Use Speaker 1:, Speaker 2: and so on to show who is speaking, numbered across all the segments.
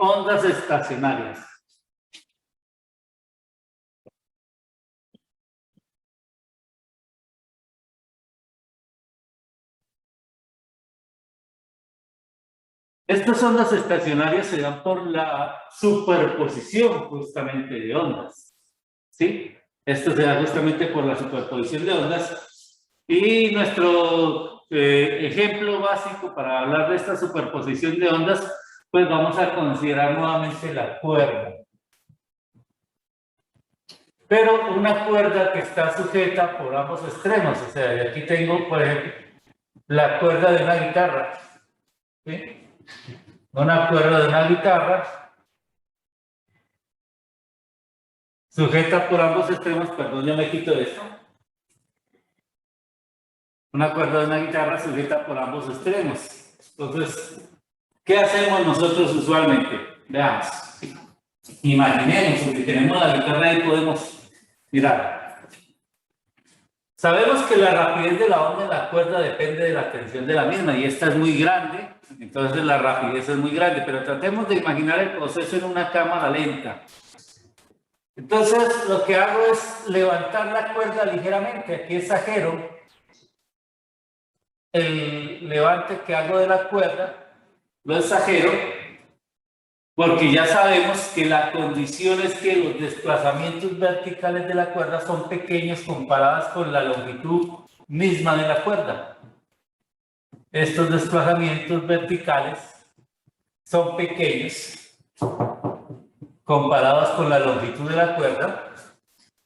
Speaker 1: ondas estacionarias. Estas ondas estacionarias se dan por la superposición justamente de ondas, ¿sí? Esto se da justamente por la superposición de ondas. Y nuestro ejemplo básico para hablar de esta superposición de ondas, pues vamos a considerar nuevamente la cuerda. Pero una cuerda que está sujeta por ambos extremos. O sea, aquí tengo, por ejemplo, la cuerda de una guitarra, ¿sí? Una cuerda de una guitarra sujeta por ambos extremos, perdón, yo me quito esto. Una cuerda de una guitarra sujeta por ambos extremos. Entonces, ¿qué hacemos nosotros usualmente? Veamos. Imaginemos, porque tenemos la guitarra y podemos mirar. Sabemos que la rapidez de la onda de la cuerda depende de la tensión de la misma, y esta es muy grande, entonces la rapidez es muy grande, pero tratemos de imaginar el proceso en una cámara lenta. Entonces, lo que hago es levantar la cuerda ligeramente. Aquí exagero el levante que hago de la cuerda, lo exagero, porque ya sabemos que la condición es que los desplazamientos verticales de la cuerda son pequeños comparadas con la longitud misma de la cuerda. Estos desplazamientos verticales son pequeños comparados con la longitud de la cuerda.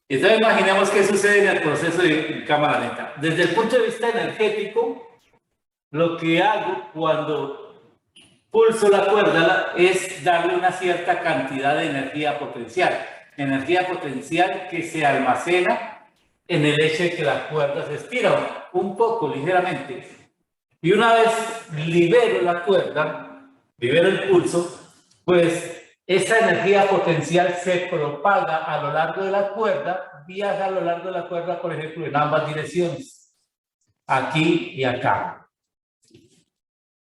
Speaker 1: Entonces imaginemos qué sucede en el proceso de cámara lenta. Desde el punto de vista energético, lo que hago cuando pulso la cuerda es darle una cierta cantidad de energía potencial que se almacena en el hecho de que la cuerda se estira un poco, ligeramente. Y una vez libero la cuerda, libero el pulso, pues esa energía potencial se propaga a lo largo de la cuerda, viaja a lo largo de la cuerda, por ejemplo, en ambas direcciones, aquí y acá.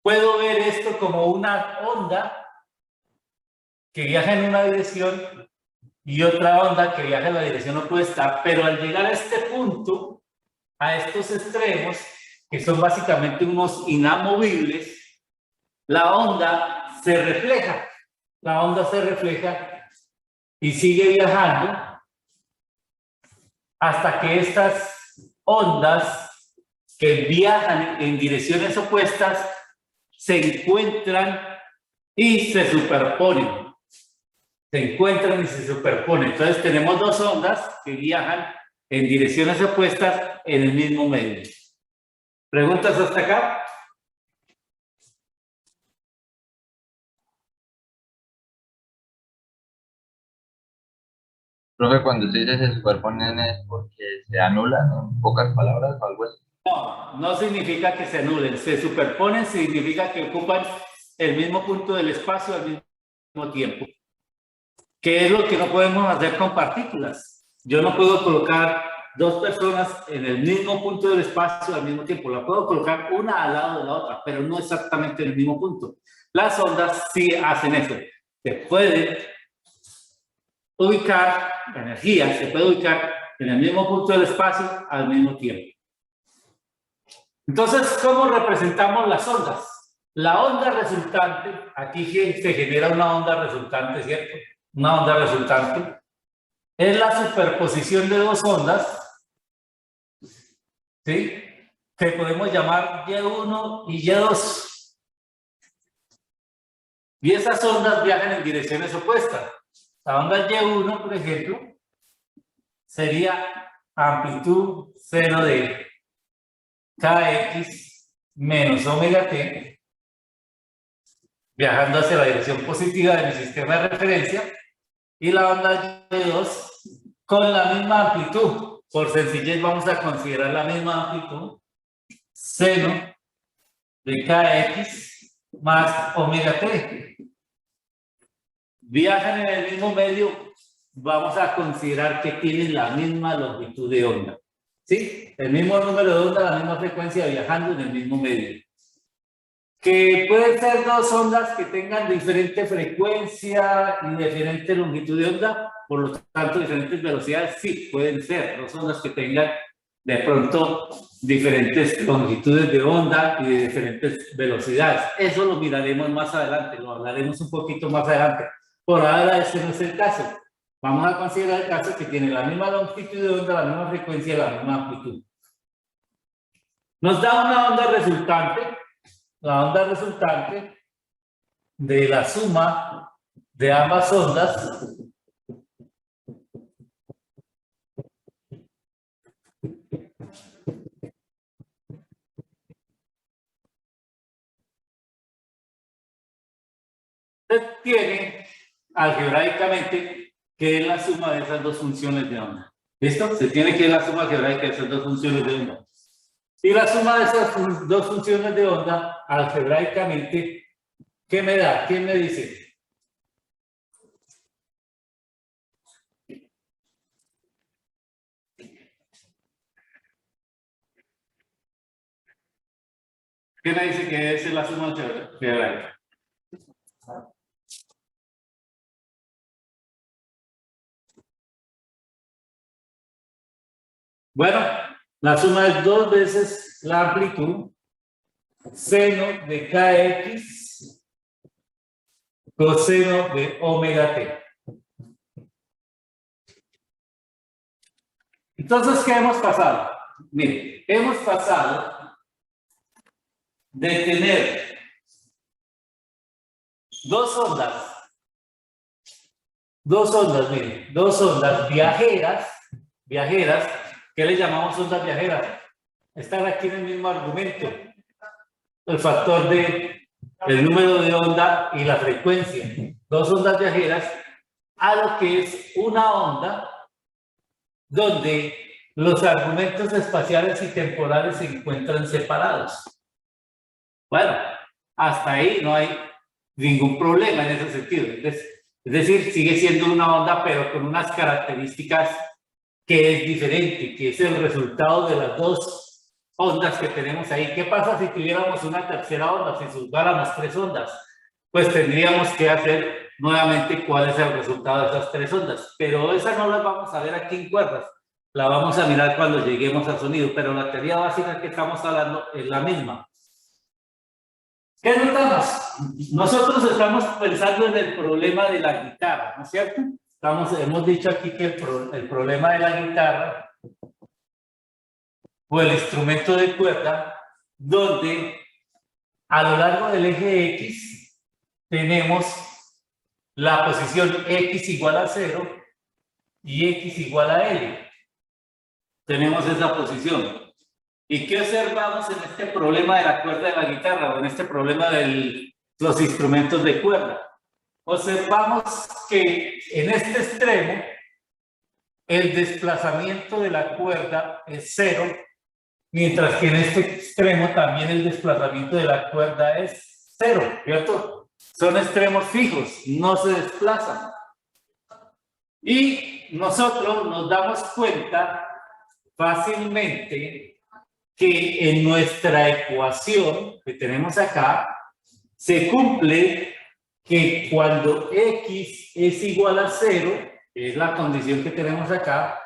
Speaker 1: Puedo ver esto como una onda que viaja en una dirección y otra onda que viaja en la dirección opuesta, pero al llegar a este punto, a estos extremos, que son básicamente unos inamovibles, la onda se refleja. La onda se refleja y sigue viajando hasta que estas ondas que viajan en direcciones opuestas se encuentran y se superponen. Se encuentran y se superponen. Entonces tenemos dos ondas que viajan en direcciones opuestas en el mismo medio. ¿Preguntas hasta acá?
Speaker 2: Profe, cuando usted dice se superponen es porque se anulan, en pocas palabras, o algo así.
Speaker 1: No, no significa que se anulen. Se superponen significa que ocupan el mismo punto del espacio al mismo tiempo. ¿Qué es lo que no podemos hacer con partículas? Yo no puedo colocar dos personas en el mismo punto del espacio al mismo tiempo. La puedo colocar una al lado de la otra, pero no exactamente en el mismo punto. Las ondas sí hacen eso. Se puede ubicar, la energía se puede ubicar en el mismo punto del espacio al mismo tiempo. Entonces, ¿cómo representamos las ondas? La onda resultante, aquí se genera una onda resultante, ¿cierto? Una onda resultante es la superposición de dos ondas, ¿sí? Que podemos llamar Y1 y Y2. Y esas ondas viajan en direcciones opuestas. La onda Y1, por ejemplo, sería amplitud 0 de kx menos omega t, viajando hacia la dirección positiva de mi sistema de referencia, y la onda Y2 con la misma amplitud. Por sencillez vamos a considerar la misma amplitud, seno de kx más omega t. Viajan en el mismo medio, vamos a considerar que tienen la misma longitud de onda. ¿Sí? El mismo número de onda, la misma frecuencia viajando en el mismo medio. Que pueden ser dos ondas que tengan diferente frecuencia y diferente longitud de onda, por lo tanto diferentes velocidades, sí, pueden ser dos ondas que tengan de pronto diferentes longitudes de onda y de diferentes velocidades. Eso lo miraremos más adelante, lo hablaremos un poquito más adelante. Por ahora este no es el caso. Vamos a considerar el caso que tiene la misma longitud de onda, la misma frecuencia y la misma amplitud. Nos da una onda resultante. La onda resultante de la suma de ambas ondas se tiene algebraicamente que es la suma de esas dos funciones de onda. ¿Listo? Se tiene que es la suma algebraica de esas dos funciones de onda. Y la suma de esas dos funciones de onda algebraicamente, ¿qué me da? ¿Quién me dice? ¿Qué me dice que es la suma algebraica? Bueno, la suma es 2 veces la amplitud seno de kx coseno de omega t. Entonces, ¿qué hemos pasado? Miren, hemos pasado de tener dos ondas, miren, dos ondas viajeras, ¿qué le llamamos ondas viajeras? Están aquí en el mismo argumento, el factor de el número de onda y la frecuencia. Dos ondas viajeras a lo que es una onda donde los argumentos espaciales y temporales se encuentran separados. Bueno, hasta ahí no hay ningún problema en ese sentido. Es decir, sigue siendo una onda, pero con unas características que es diferente, que es el resultado de las dos ondas que tenemos ahí. ¿Qué pasa si tuviéramos una tercera onda, si sumáramos tres ondas? Pues tendríamos que hacer nuevamente cuál es el resultado de esas tres ondas, pero esas no las vamos a ver aquí en cuerdas, la vamos a mirar cuando lleguemos al sonido, pero la teoría básica que estamos hablando es la misma. ¿Qué notamos? Nosotros estamos pensando en el problema de la guitarra, ¿no es cierto? Hemos dicho aquí que el problema de la guitarra o el instrumento de cuerda, donde a lo largo del eje X tenemos la posición X igual a 0 y X igual a L. Tenemos esa posición. ¿Y qué observamos en este problema de la cuerda de la guitarra o en este problema de los instrumentos de cuerda? Observamos que en este extremo el desplazamiento de la cuerda es 0, mientras que en este extremo también el desplazamiento de la cuerda es 0, ¿cierto? Son extremos fijos, no se desplazan. Y nosotros nos damos cuenta fácilmente que en nuestra ecuación que tenemos acá se cumple que cuando x es igual a 0, que es la condición que tenemos acá,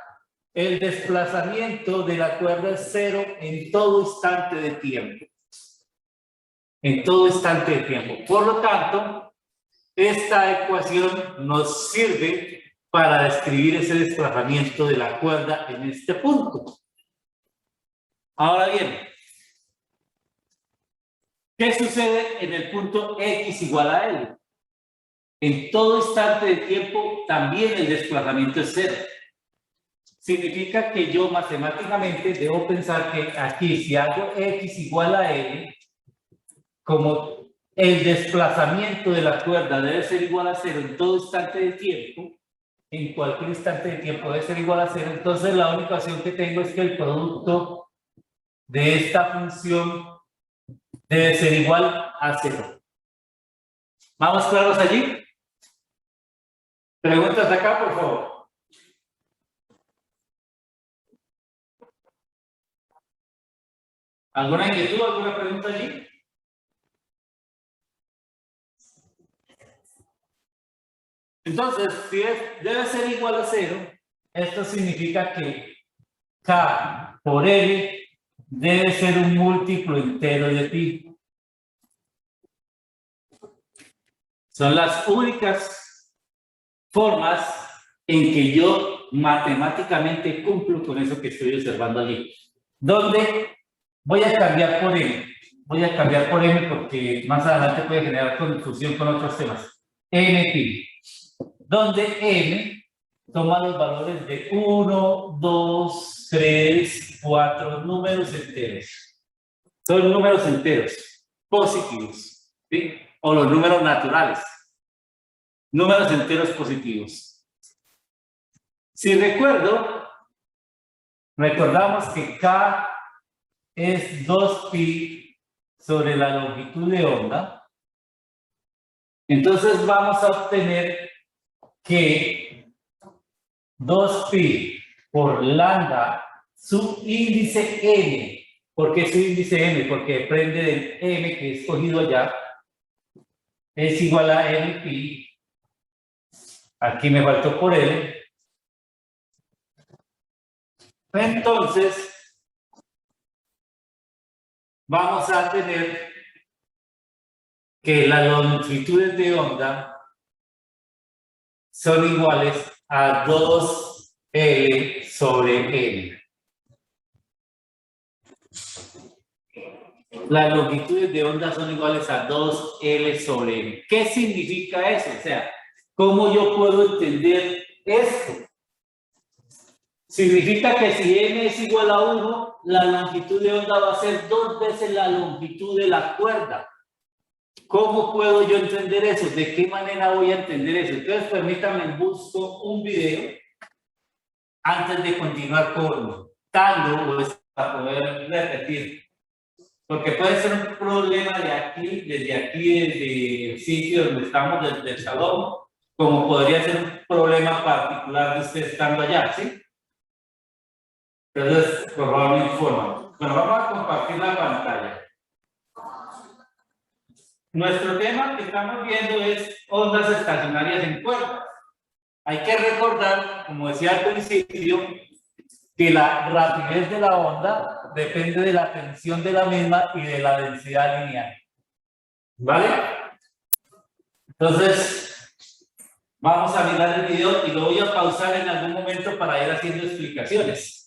Speaker 1: el desplazamiento de la cuerda es 0 en todo instante de tiempo. En todo instante de tiempo. Por lo tanto, esta ecuación nos sirve para describir ese desplazamiento de la cuerda en este punto. Ahora bien, ¿qué sucede en el punto x igual a L? En todo instante de tiempo también el desplazamiento es 0. Significa que yo matemáticamente debo pensar que aquí si hago x igual a L, como el desplazamiento de la cuerda debe ser igual a 0 en todo instante de tiempo, en cualquier instante de tiempo debe ser igual a 0, entonces la única opción que tengo es que el producto de esta función debe ser igual a 0. ¿Vamos claros allí? Preguntas acá, por favor. ¿Alguna inquietud, alguna pregunta allí? Entonces, si debe ser igual a 0, esto significa que K por L debe ser un múltiplo entero de pi. Son las únicas formas en que yo matemáticamente cumplo con eso que estoy observando allí. Donde voy a cambiar por M. Voy a cambiar por M porque más adelante puede generar confusión con otros temas. M pi. Donde M toma los valores de 1, 2, 3, 4 números enteros. Son números enteros, positivos, ¿sí? O los números naturales. Números enteros positivos. Si recordamos que K es 2pi sobre la longitud de onda. Entonces vamos a obtener que 2pi por lambda subíndice n. ¿Por qué subíndice n? Porque depende del m que he escogido allá. Es igual a n pi. Aquí me faltó por l. Entonces, vamos a tener que las longitudes de onda son iguales a 2L sobre N. Las longitudes de onda son iguales a 2L sobre N. ¿Qué significa eso? O sea, ¿cómo yo puedo entender esto? Significa que si n es igual a 1, la longitud de onda va a ser 2 veces la longitud de la cuerda. ¿Cómo puedo yo entender eso? ¿De qué manera voy a entender eso? Entonces, permítanme, busco un video antes de continuar contando o para poder repetir. Porque puede ser un problema de aquí, desde el sitio donde estamos, desde el salón, como podría ser un problema particular de usted estando allá, ¿sí? Entonces, por favor, me informan. Bueno, vamos a compartir la pantalla. Nuestro tema que estamos viendo es ondas estacionarias en cuerdas. Hay que recordar, como decía al principio, que la rapidez de la onda depende de la tensión de la misma y de la densidad lineal. ¿Vale? Entonces, vamos a mirar el video y lo voy a pausar en algún momento para ir haciendo explicaciones.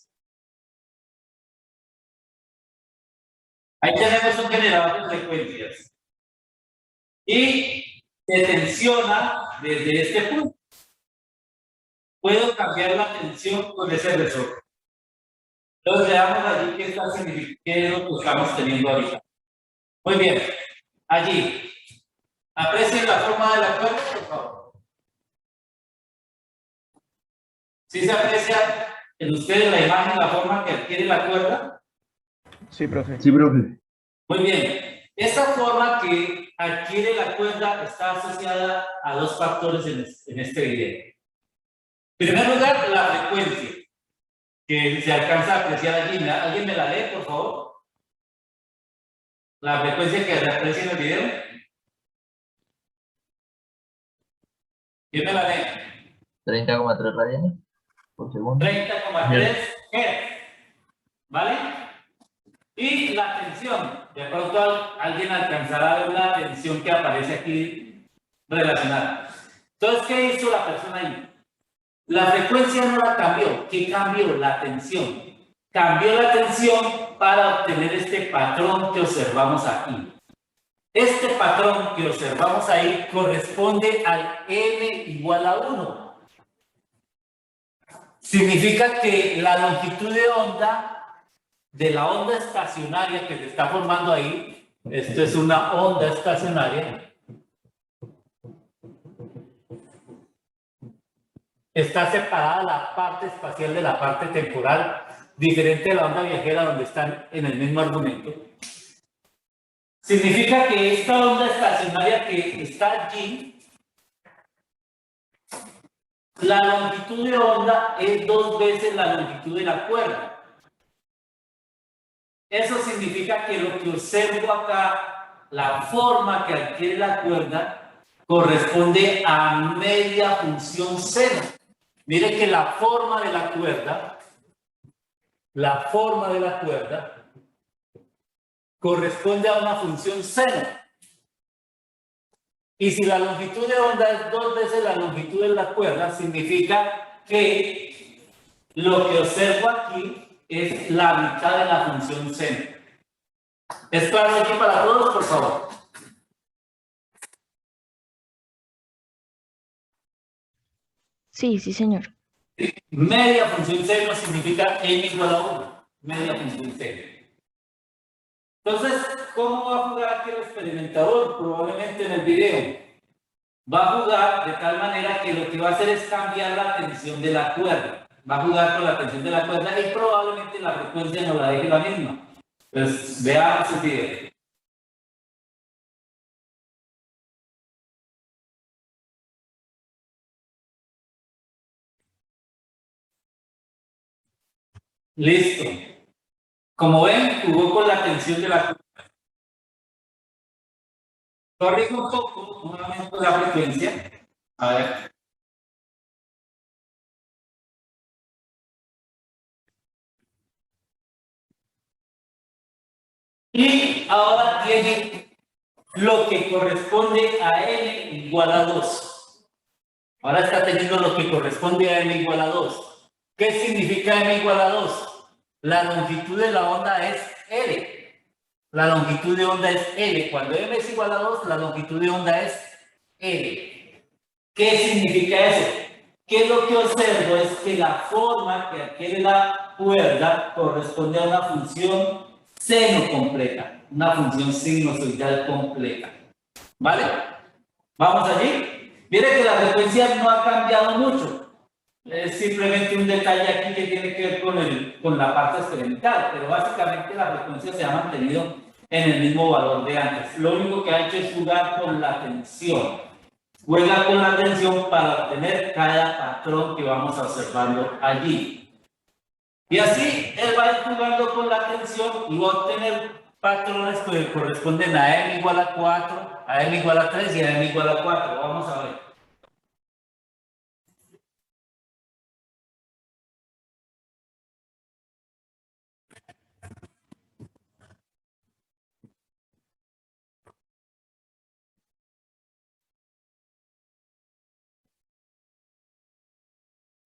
Speaker 1: Ahí tenemos un generador de frecuencias. Y se tensiona desde este punto. Puedo cambiar la tensión con ese resorte. Entonces veamos allí qué está significando, qué es lo que estamos teniendo ahorita. Muy bien. Allí. Aprecien la forma de la cuerda, por favor. ¿Sí se aprecia en ustedes la imagen, la forma que adquiere la cuerda?
Speaker 3: Sí, profe.
Speaker 2: Sí, profe.
Speaker 1: Muy bien. Esta forma que adquiere la cuerda está asociada a dos factores en este video. En primer lugar, la frecuencia, que se alcanza a apreciar allí. ¿Alguien me la lee, por favor? La frecuencia que se aprecia en el video. ¿Quién me la lee?
Speaker 2: 30,3 radianes por segundo.
Speaker 1: 30,3 Hz. ¿Vale? Y la tensión. De pronto alguien alcanzará a ver la tensión que aparece aquí relacionada. Entonces, ¿qué hizo la persona ahí? La frecuencia no la cambió. ¿Qué cambió? La tensión. Cambió la tensión para obtener este patrón que observamos aquí. Este patrón que observamos ahí corresponde al n igual a 1. Significa que la longitud de onda de la onda estacionaria que se está formando ahí, esto es una onda estacionaria, está separada la parte espacial de la parte temporal, diferente de la onda viajera donde están en el mismo argumento. Significa que esta onda estacionaria que está allí, la longitud de onda es 2 veces la longitud de la cuerda. Eso significa que lo que observo acá, la forma que adquiere la cuerda, corresponde a media función seno. Mire que la forma de la cuerda corresponde a una función seno. Y si la longitud de onda es 2 veces la longitud de la cuerda, significa que lo que observo aquí es la mitad de la función seno. ¿Es claro aquí para todos, por favor?
Speaker 3: Sí, sí, señor.
Speaker 1: Media función seno significa n igual a 1. Media función seno. Entonces, ¿cómo va a jugar aquí el experimentador? Probablemente en el video. Va a jugar de tal manera que lo que va a hacer es cambiar la tensión de la cuerda. Va a jugar con la tensión de la cuerda y probablemente la frecuencia no la deje la misma. Pues veamos el video. Listo. Como ven, jugó con la tensión de la cuerda. Corrijo un poco nuevamente la frecuencia. A ver. Y ahora tiene lo que corresponde a n igual a 2. Ahora está teniendo lo que corresponde a n igual a 2. ¿Qué significa n igual a 2? La longitud de la onda es L. La longitud de onda es L. Cuando m es igual a 2, la longitud de onda es L. ¿Qué significa eso? Que lo que observo es que la forma que adquiere la cuerda corresponde a una función seno completa, una función sinusoidal completa. ¿Vale? ¿Vamos allí? Mire que la frecuencia no ha cambiado mucho. Es simplemente un detalle aquí que tiene que ver con la parte experimental, pero básicamente la frecuencia se ha mantenido en el mismo valor de antes. Lo único que ha hecho es jugar con la tensión. Juega con la tensión para obtener cada patrón que vamos observando allí. Y así él va a ir jugando con la tensión y va a obtener patrones que corresponden a m igual a 4, a m igual a 3 y a m igual a 4. Vamos a ver.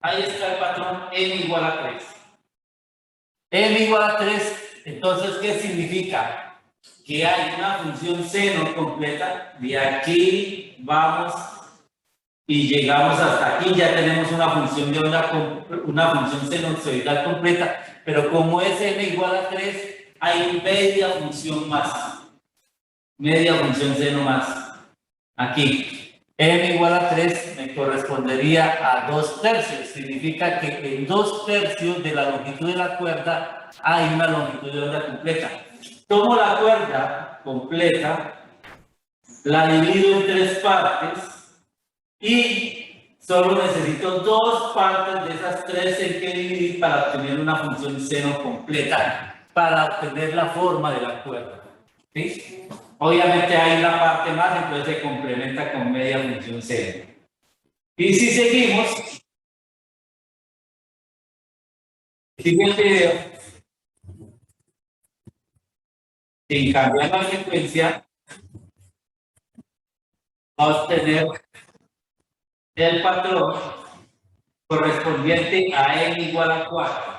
Speaker 1: Ahí está el patrón m igual a 3. M igual a 3, entonces, ¿qué significa? Que hay una función seno completa. De aquí vamos y llegamos hasta aquí. Ya tenemos una función de una función sinusoidal completa. Pero como es m igual a 3, hay media función más. Media función seno más. Aquí. M igual a 3 me correspondería a 2/3. Significa que en 2/3 de la longitud de la cuerda hay una longitud de onda completa. Tomo la cuerda completa, la divido en 3 partes y solo necesito 2 partes de esas 3 en que dividir para obtener una función seno completa, para obtener la forma de la cuerda. ¿Sí? Obviamente hay una parte más, entonces se complementa con media función seno. Y si seguimos, sigue el video, sin cambiar la frecuencia, vamos a obtener el patrón correspondiente a n igual a 4.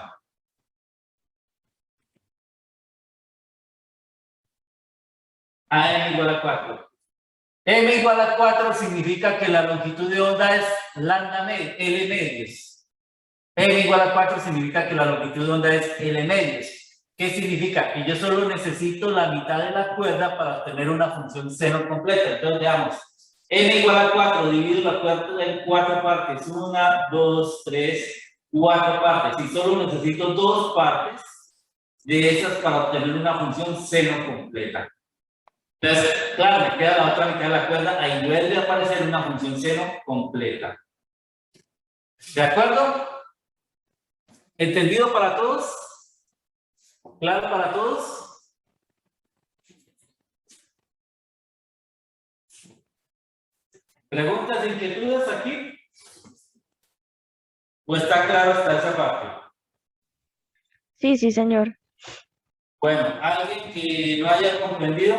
Speaker 1: A n igual a 4. M igual a 4 significa que la longitud de onda es lambda L medios. M igual a 4 significa que la longitud de onda es L medios. ¿Qué significa? Que yo solo necesito la mitad de la cuerda para obtener una función seno completa. Entonces veamos. M igual a 4, divido la cuerda en 4 partes. 1, 2, 3, 4 partes. Y solo necesito 2 partes de esas para obtener una función seno completa. Entonces, claro, me queda la otra mitad de la cuerda, ahí vuelve a aparecer una función seno completa. ¿De acuerdo? ¿Entendido para todos? ¿Claro para todos? ¿Preguntas, inquietudes aquí? ¿O está claro hasta esa parte?
Speaker 3: Sí, sí, señor.
Speaker 1: Bueno, ¿alguien que no haya comprendido?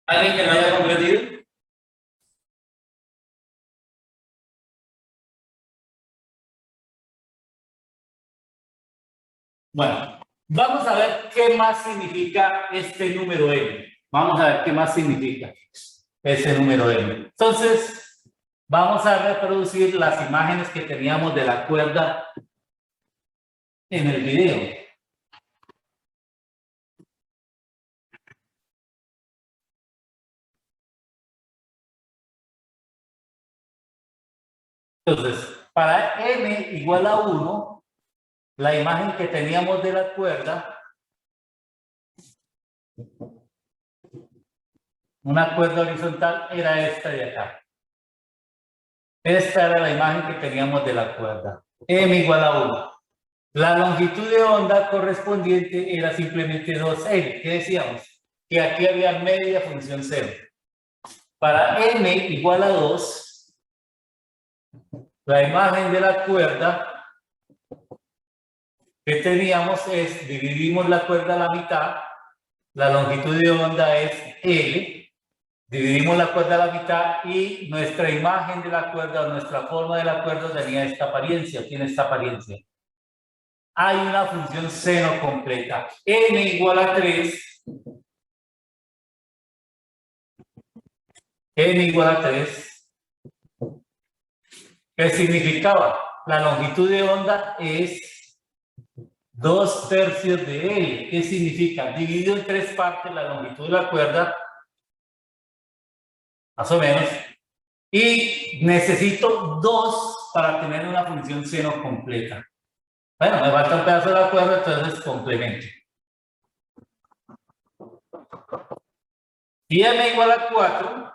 Speaker 1: ¿Alguien que no haya comprendido? Bueno, vamos a ver qué más significa este número n. Vamos a ver qué más significa ese número n. Entonces, vamos a reproducir las imágenes que teníamos de la cuerda en el video. Entonces, para n igual a 1, la imagen que teníamos de la cuerda, una cuerda horizontal, era esta de acá. Esta era la imagen que teníamos de la cuerda. M igual a 1. La longitud de onda correspondiente era simplemente 2L. ¿Qué decíamos? Que aquí había media función 0. Para m igual a 2, la imagen de la cuerda que teníamos es, dividimos la cuerda a la mitad, la longitud de onda es L, dividimos la cuerda a la mitad y nuestra imagen de la cuerda, nuestra forma de la cuerda tenía esta apariencia, tiene esta apariencia. Hay una función seno completa, n igual a 3, n igual a 3, ¿qué significaba? La longitud de onda es 2/3 de L. ¿Qué significa? Dividido en 3 partes la longitud de la cuerda, más o menos, y necesito 2 para tener una función seno completa. Bueno, me falta un pedazo de la cuerda, entonces complemento. Si m igual a 4,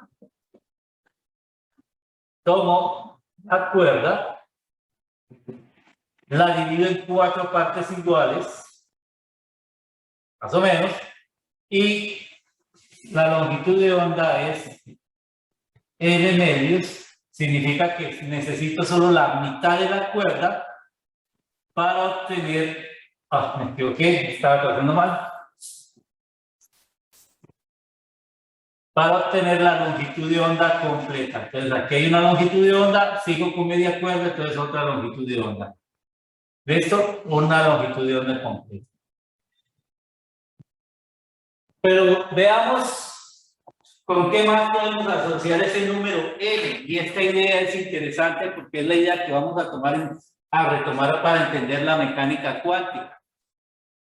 Speaker 1: tomo la cuerda, la divido en 4 partes iguales, más o menos, y la longitud de onda es L medios, significa que necesito solo la mitad de la cuerda para obtener, me equivoqué, estaba trazando mal, para obtener la longitud de onda completa. Entonces aquí hay una longitud de onda, sigo con media cuerda, entonces otra longitud de onda. ¿Listo? Una longitud de onda completa. Pero veamos con qué más podemos asociar ese número n. Y esta idea es interesante porque es la idea que vamos a retomar para entender la mecánica cuántica,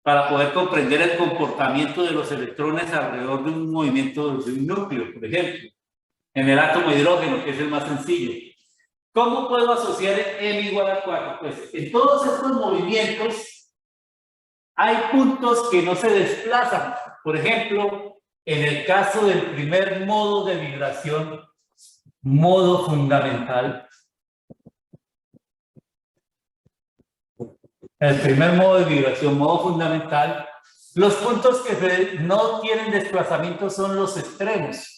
Speaker 1: para poder comprender el comportamiento de los electrones alrededor de un movimiento de un núcleo, por ejemplo, en el átomo de hidrógeno, que es el más sencillo. ¿Cómo puedo asociar m igual a 4? Pues en todos estos movimientos hay puntos que no se desplazan. Por ejemplo, en el caso del primer modo de vibración, modo fundamental, el primer modo de vibración, modo fundamental, los puntos que no tienen desplazamiento son los extremos.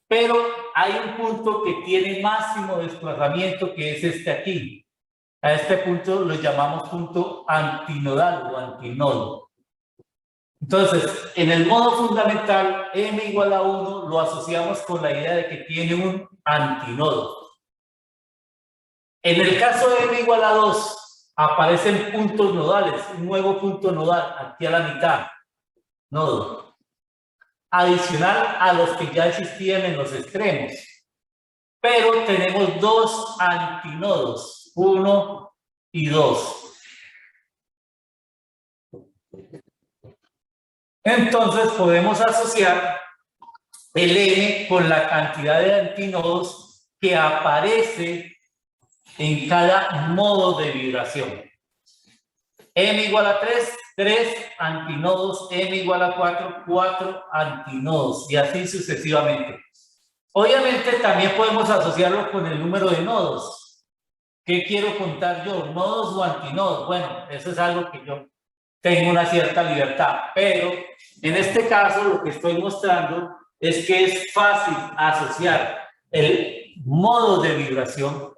Speaker 1: Pero hay un punto que tiene máximo desplazamiento, que es este aquí. A este punto lo llamamos punto antinodal o antinodo. Entonces, en el modo fundamental, m igual a 1 lo asociamos con la idea de que tiene un antinodo. En el caso de m igual a 2, aparecen puntos nodales, un nuevo punto nodal, aquí a la mitad, nodo, adicional a los que ya existían en los extremos. Pero tenemos dos antinodos, 1 y 2. Entonces podemos asociar el n con la cantidad de antinodos que aparece en cada modo de vibración. M igual a 3, 3 antinodos, m igual a 4, 4 antinodos, y así sucesivamente. Obviamente también podemos asociarlo con el número de nodos. ¿Qué quiero contar yo? ¿Nodos o antinodos? Bueno, eso es algo que yo tengo una cierta libertad, pero en este caso lo que estoy mostrando es que es fácil asociar el modo de vibración,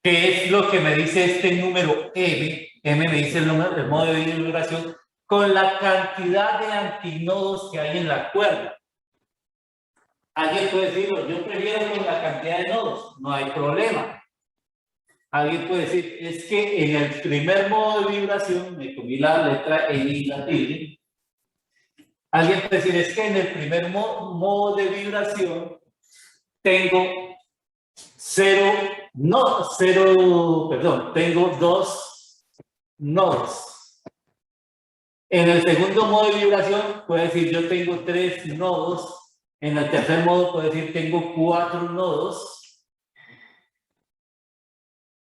Speaker 1: que es lo que me dice este número M me dice el modo de vibración, con la cantidad de antinodos que hay en la cuerda. Alguien puede decir, yo prefiero con la cantidad de nodos, no hay problema. Alguien puede decir, es que en el primer modo de vibración, me comí la letra N y la tilde. Alguien puede decir, es que en el primer modo de vibración tengo tengo 2 nodos. En el segundo modo de vibración puede decir, yo tengo 3 nodos. En el tercer modo puede decir, tengo 4 nodos.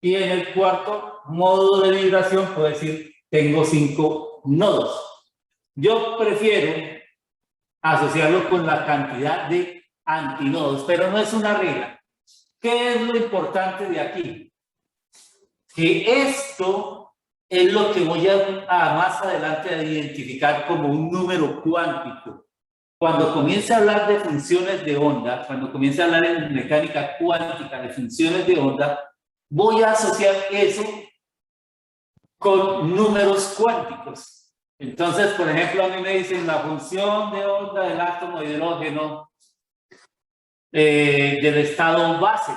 Speaker 1: Y en el cuarto modo de vibración puedo decir, tengo 5 nodos. Yo prefiero asociarlo con la cantidad de antinodos, pero no es una regla. ¿Qué es lo importante de aquí? Que esto es lo que voy a más adelante a identificar como un número cuántico. Cuando comience a hablar de funciones de onda, cuando comience a hablar en mecánica cuántica de funciones de onda, voy a asociar eso con números cuánticos. Entonces, por ejemplo, a mí me dicen la función de onda del átomo de hidrógeno del estado base.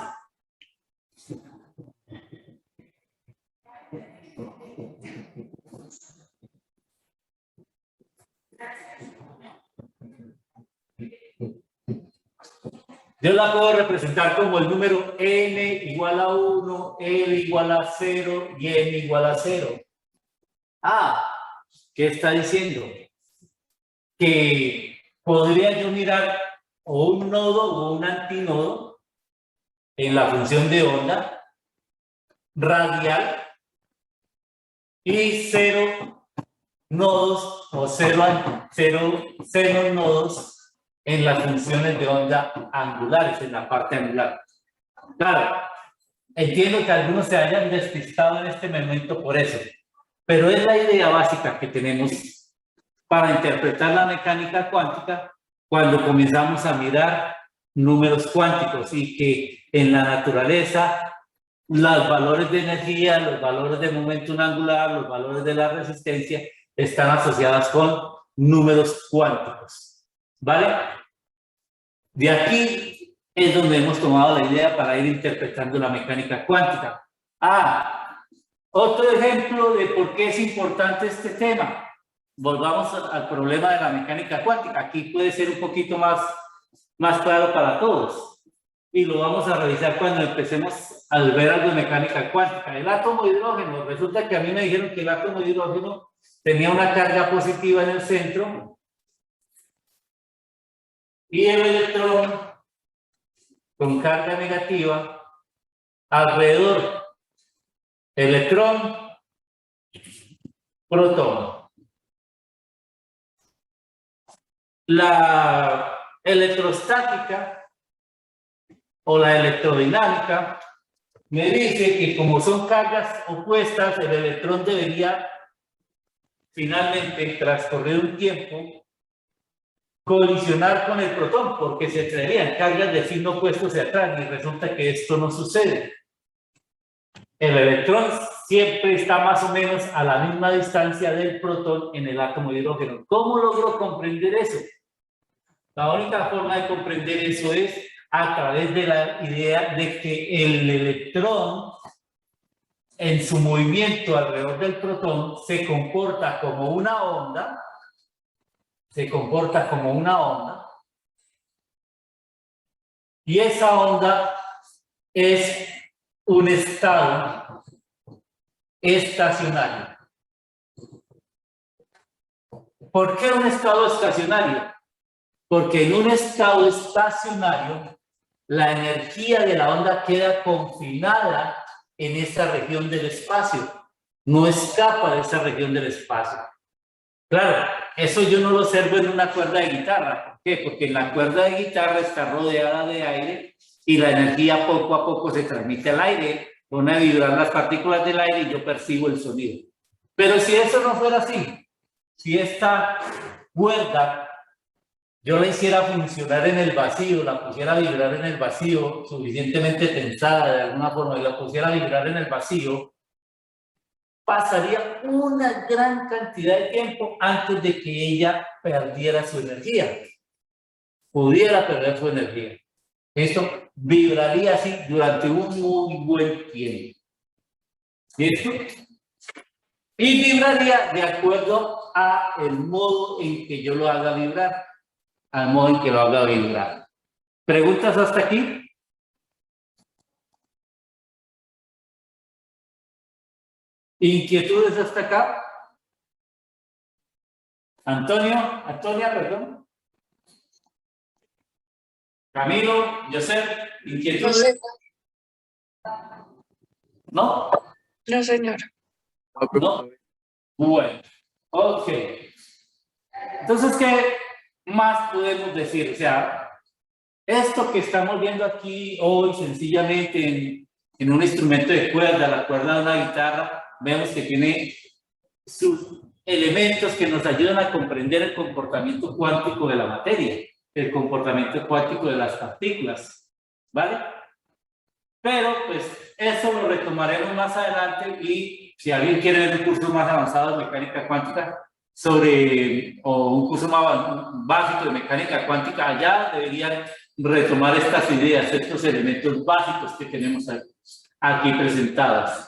Speaker 1: Yo la puedo representar como el número n igual a 1, l igual a 0 y n igual a 0. Ah, ¿qué está diciendo? Que podría yo mirar o un nodo o un antinodo en la función de onda radial y 0 nodos o 0 nodos en las funciones de onda angulares, en la parte angular. Claro, entiendo que algunos se hayan despistado en este momento por eso, pero es la idea básica que tenemos para interpretar la mecánica cuántica cuando comenzamos a mirar números cuánticos y que en la naturaleza los valores de energía, los valores de momento angular, los valores de la resistencia están asociadas con números cuánticos. ¿Vale? De aquí es donde hemos tomado la idea para ir interpretando la mecánica cuántica. Ah, otro ejemplo de por qué es importante este tema. Volvamos al problema de la mecánica cuántica. Aquí puede ser un poquito más claro para todos. Y lo vamos a revisar cuando empecemos a ver algo de mecánica cuántica. El átomo de hidrógeno. Resulta que a mí me dijeron que el átomo de hidrógeno tenía una carga positiva en el centro y el electrón con carga negativa alrededor. Electrón, protón. La electrostática o la electrodinámica me dice que como son cargas opuestas, el electrón debería finalmente, transcurrir un tiempo, colisionar con el protón, porque se traerían cargas de signo opuesto hacia atrás, y resulta que esto no sucede. El electrón siempre está más o menos a la misma distancia del protón en el átomo de hidrógeno. ¿Cómo logro comprender eso? La única forma de comprender eso es a través de la idea de que el electrón, en su movimiento alrededor del protón, se comporta como una onda, y esa onda es un estado estacionario. ¿Por qué un estado estacionario? Porque en un estado estacionario la energía de la onda queda confinada en esa región del espacio, no escapa de esa región del espacio. Claro, eso yo no lo observo en una cuerda de guitarra. ¿Por qué? Porque en la cuerda de guitarra está rodeada de aire y la energía poco a poco se transmite al aire, pone a vibrar las partículas del aire y yo percibo el sonido. Pero si eso no fuera así, si esta cuerda yo la hiciera funcionar en el vacío, la pusiera a vibrar en el vacío, suficientemente tensada de alguna forma, y la pusiera a vibrar en el vacío, pasaría una gran cantidad de tiempo antes de que ella perdiera su energía, pudiera perder su energía. Esto vibraría así durante un muy buen tiempo. ¿Listo? Y vibraría de acuerdo a el modo en que yo lo haga vibrar, al modo en que lo haga vibrar. ¿Preguntas hasta aquí? ¿Inquietudes hasta acá? Antonia, perdón. Camilo, José, ¿inquietudes? ¿No?
Speaker 3: No, señor.
Speaker 1: ¿No? Bueno, ok. Entonces, ¿qué más podemos decir? O sea, esto que estamos viendo aquí hoy sencillamente en un instrumento de cuerda, la cuerda de una guitarra, vemos que tiene sus elementos que nos ayudan a comprender el comportamiento cuántico de la materia, el comportamiento cuántico de las partículas, ¿vale? Pero pues eso lo retomaremos más adelante y si alguien quiere ver un curso más avanzado de mecánica cuántica o un curso más básico de mecánica cuántica, allá deberían retomar estas ideas, estos elementos básicos que tenemos aquí presentados.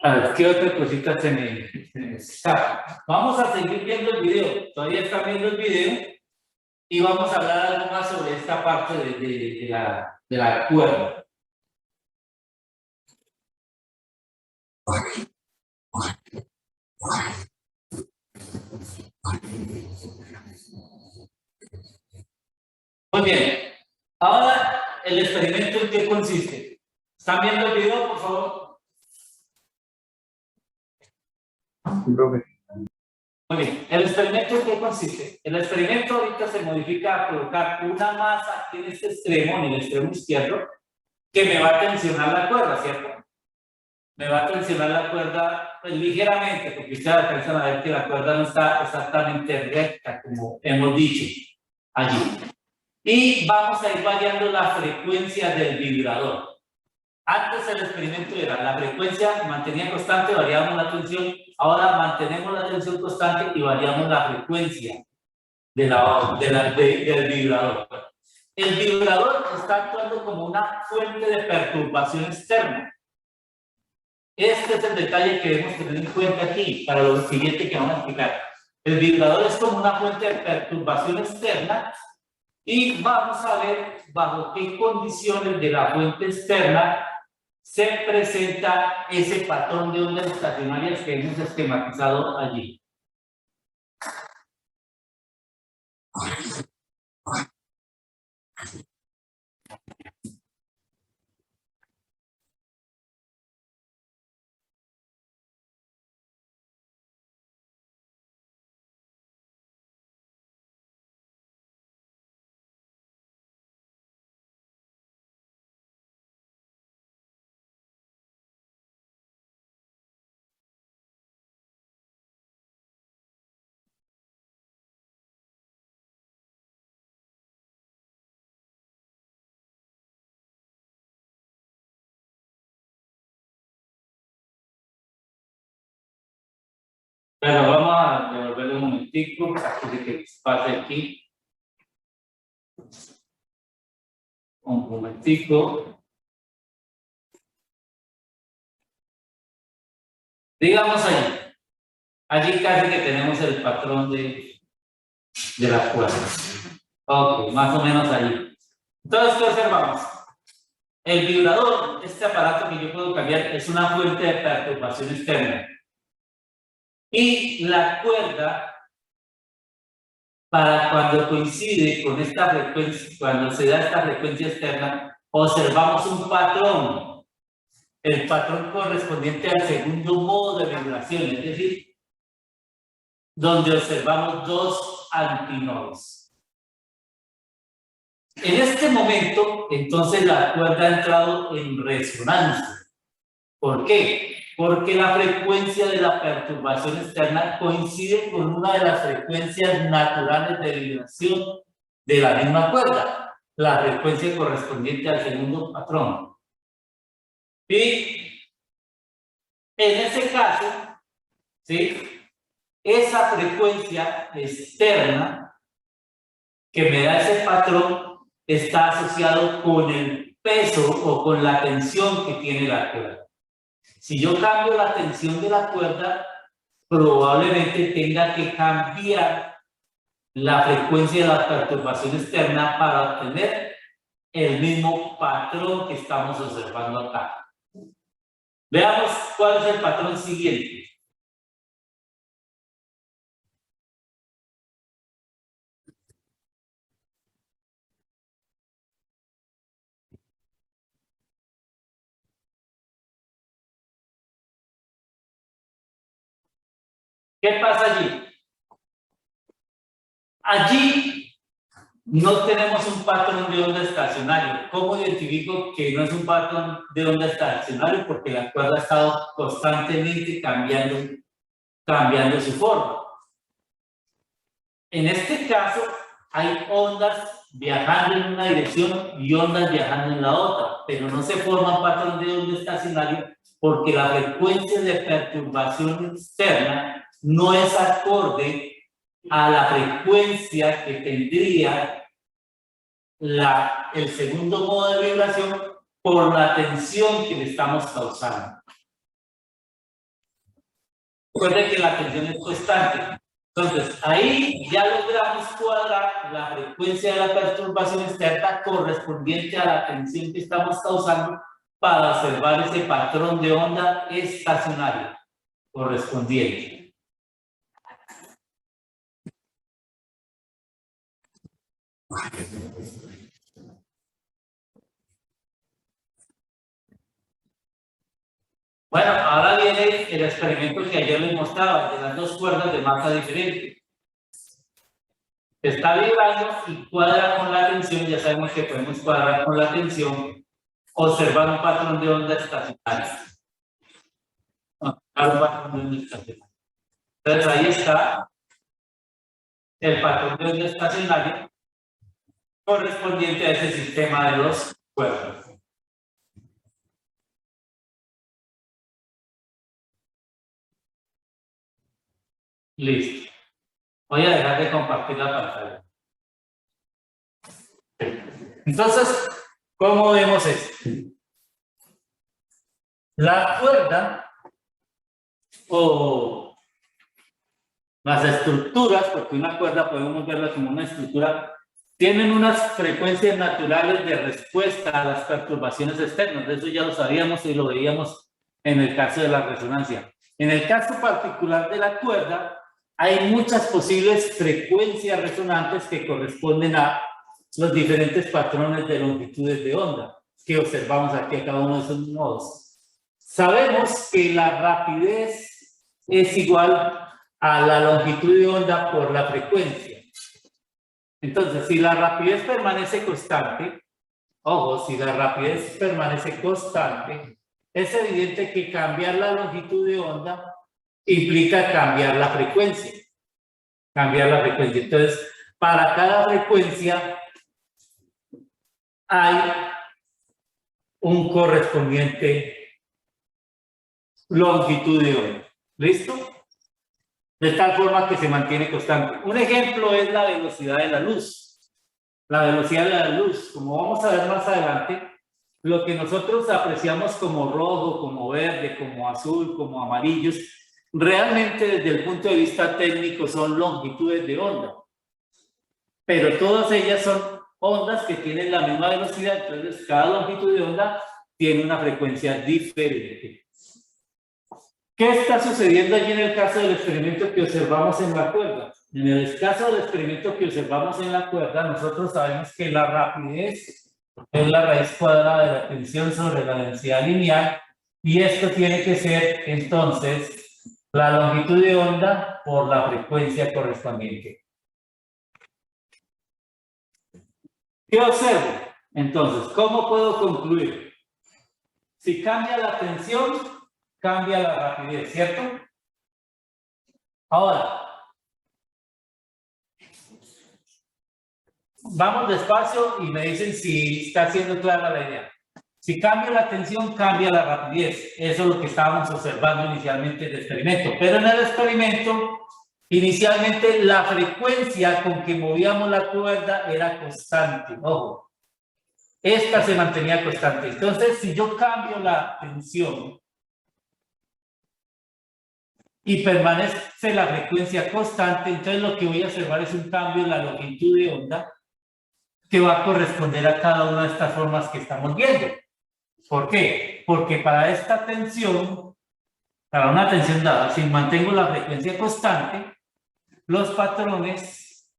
Speaker 1: A ver, ¿qué otra cosita se me escapa? Vamos a seguir viendo el video, todavía están viendo el video y vamos a hablar algo más sobre esta parte de la cuerda. Muy bien, ahora el experimento en qué consiste. ¿Están viendo el video, por favor? Muy bien, ¿el experimento en qué consiste? El experimento ahorita se modifica a colocar una masa aquí en este extremo, en el extremo izquierdo, que me va a tensionar la cuerda, ¿cierto? Me va a tensionar la cuerda pues, ligeramente, porque ustedes alcanzan a ver que la cuerda no está exactamente recta, como hemos dicho allí. Y vamos a ir variando la frecuencia del vibrador. Antes el experimento era la frecuencia mantenía constante, variamos la tensión. Ahora mantenemos la tensión constante y variamos la frecuencia del vibrador. El vibrador está actuando como una fuente de perturbación externa. Este es el detalle que debemos tener en cuenta aquí para lo siguiente que vamos a explicar. El vibrador es como una fuente de perturbación externa y vamos a ver bajo qué condiciones de la fuente externa se presenta ese patrón de ondas estacionarias que hemos esquematizado allí. Pero vamos a devolverle un momentico para que pase aquí. Un momentico. Digamos allí casi que tenemos el patrón de las cuerdas. Ok, más o menos ahí. Entonces, ¿qué observamos? El vibrador, este aparato que yo puedo cambiar, es una fuente de perturbación externa. Y la cuerda, para cuando coincide con esta frecuencia, cuando se da esta frecuencia externa, observamos un patrón. El patrón correspondiente al segundo modo de vibración, es decir, donde observamos dos antinodos. En este momento, entonces, la cuerda ha entrado en resonancia. ¿Por qué? Porque la frecuencia de la perturbación externa coincide con una de las frecuencias naturales de vibración de la misma cuerda, la frecuencia correspondiente al segundo patrón. Y en ese caso, ¿sí?, esa frecuencia externa que me da ese patrón está asociado con el peso o con la tensión que tiene la cuerda. Si yo cambio la tensión de la cuerda, probablemente tenga que cambiar la frecuencia de la perturbación externa para obtener el mismo patrón que estamos observando acá. Veamos cuál es el patrón siguiente. ¿Qué pasa allí? Allí no tenemos un patrón de onda estacionario. ¿Cómo identifico que no es un patrón de onda estacionario? Porque la cuerda ha estado constantemente cambiando su forma. En este caso, hay ondas viajando en una dirección y ondas viajando en la otra, pero no se forma un patrón de onda estacionario porque la frecuencia de perturbación externa no es acorde a la frecuencia que tendría el segundo modo de vibración por la tensión que le estamos causando. Recuerden que la tensión es constante. Entonces, ahí ya logramos cuadrar la frecuencia de la perturbación externa correspondiente a la tensión que estamos causando para observar ese patrón de onda estacionario correspondiente. Bueno, ahora viene el experimento que ayer les mostraba, de las dos cuerdas de masa diferente. Está vibrando y cuadra con la tensión, ya sabemos que podemos cuadrar con la tensión, observar un patrón de onda estacionario. Entonces ahí está el patrón de onda estacionario correspondiente a ese sistema de dos cuerdas. Listo. Voy a dejar de compartir la pantalla. Entonces, ¿cómo vemos esto? La cuerda o las estructuras, porque una cuerda podemos verla como una estructura, tienen unas frecuencias naturales de respuesta a las perturbaciones externas. De eso ya lo sabíamos y lo veíamos en el caso de la resonancia. En el caso particular de la cuerda, hay muchas posibles frecuencias resonantes que corresponden a los diferentes patrones de longitudes de onda que observamos aquí a cada uno de esos nodos. Sabemos que la rapidez es igual a la longitud de onda por la frecuencia. Entonces, si la rapidez permanece constante, ojo, si la rapidez permanece constante, es evidente que cambiar la longitud de onda implica cambiar la frecuencia. Entonces, para cada frecuencia hay un correspondiente longitud de onda. ¿Listo? De tal forma que se mantiene constante. Un ejemplo es la velocidad de la luz. La velocidad de la luz, como vamos a ver más adelante, lo que nosotros apreciamos como rojo, como verde, como azul, como amarillos, realmente desde el punto de vista técnico son longitudes de onda. Pero todas ellas son ondas que tienen la misma velocidad, entonces cada longitud de onda tiene una frecuencia diferente. ¿Qué está sucediendo allí en el caso del experimento que observamos en la cuerda? En el caso del experimento que observamos en la cuerda, nosotros sabemos que la rapidez es la raíz cuadrada de la tensión sobre la densidad lineal, y esto tiene que ser entonces la longitud de onda por la frecuencia correspondiente. ¿Qué observo? Entonces, ¿cómo puedo concluir? Si cambia la tensión, cambia la rapidez, ¿cierto? Ahora, vamos despacio y me dicen si está siendo clara la idea. Si cambia la tensión, cambia la rapidez. Eso es lo que estábamos observando inicialmente en el experimento. Pero en el experimento, inicialmente la frecuencia con que movíamos la cuerda era constante. Ojo, esta se mantenía constante. Entonces, si yo cambio la tensión y permanece la frecuencia constante, entonces lo que voy a observar es un cambio en la longitud de onda que va a corresponder a cada una de estas formas que estamos viendo. ¿Por qué? Porque para esta tensión, para una tensión dada, si mantengo la frecuencia constante, los patrones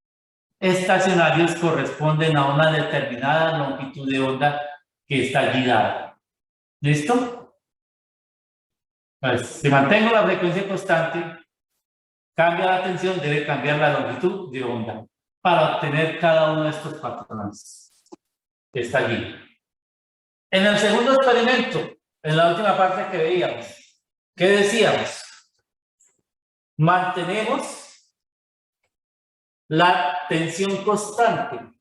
Speaker 1: estacionarios corresponden a una determinada longitud de onda que está allí dada. ¿Listo? Pues, si mantengo la frecuencia constante, cambia la tensión, debe cambiar la longitud de onda para obtener cada uno de estos patrones que está allí. En el segundo experimento, en la última parte que veíamos, ¿qué decíamos? Mantenemos la tensión constante.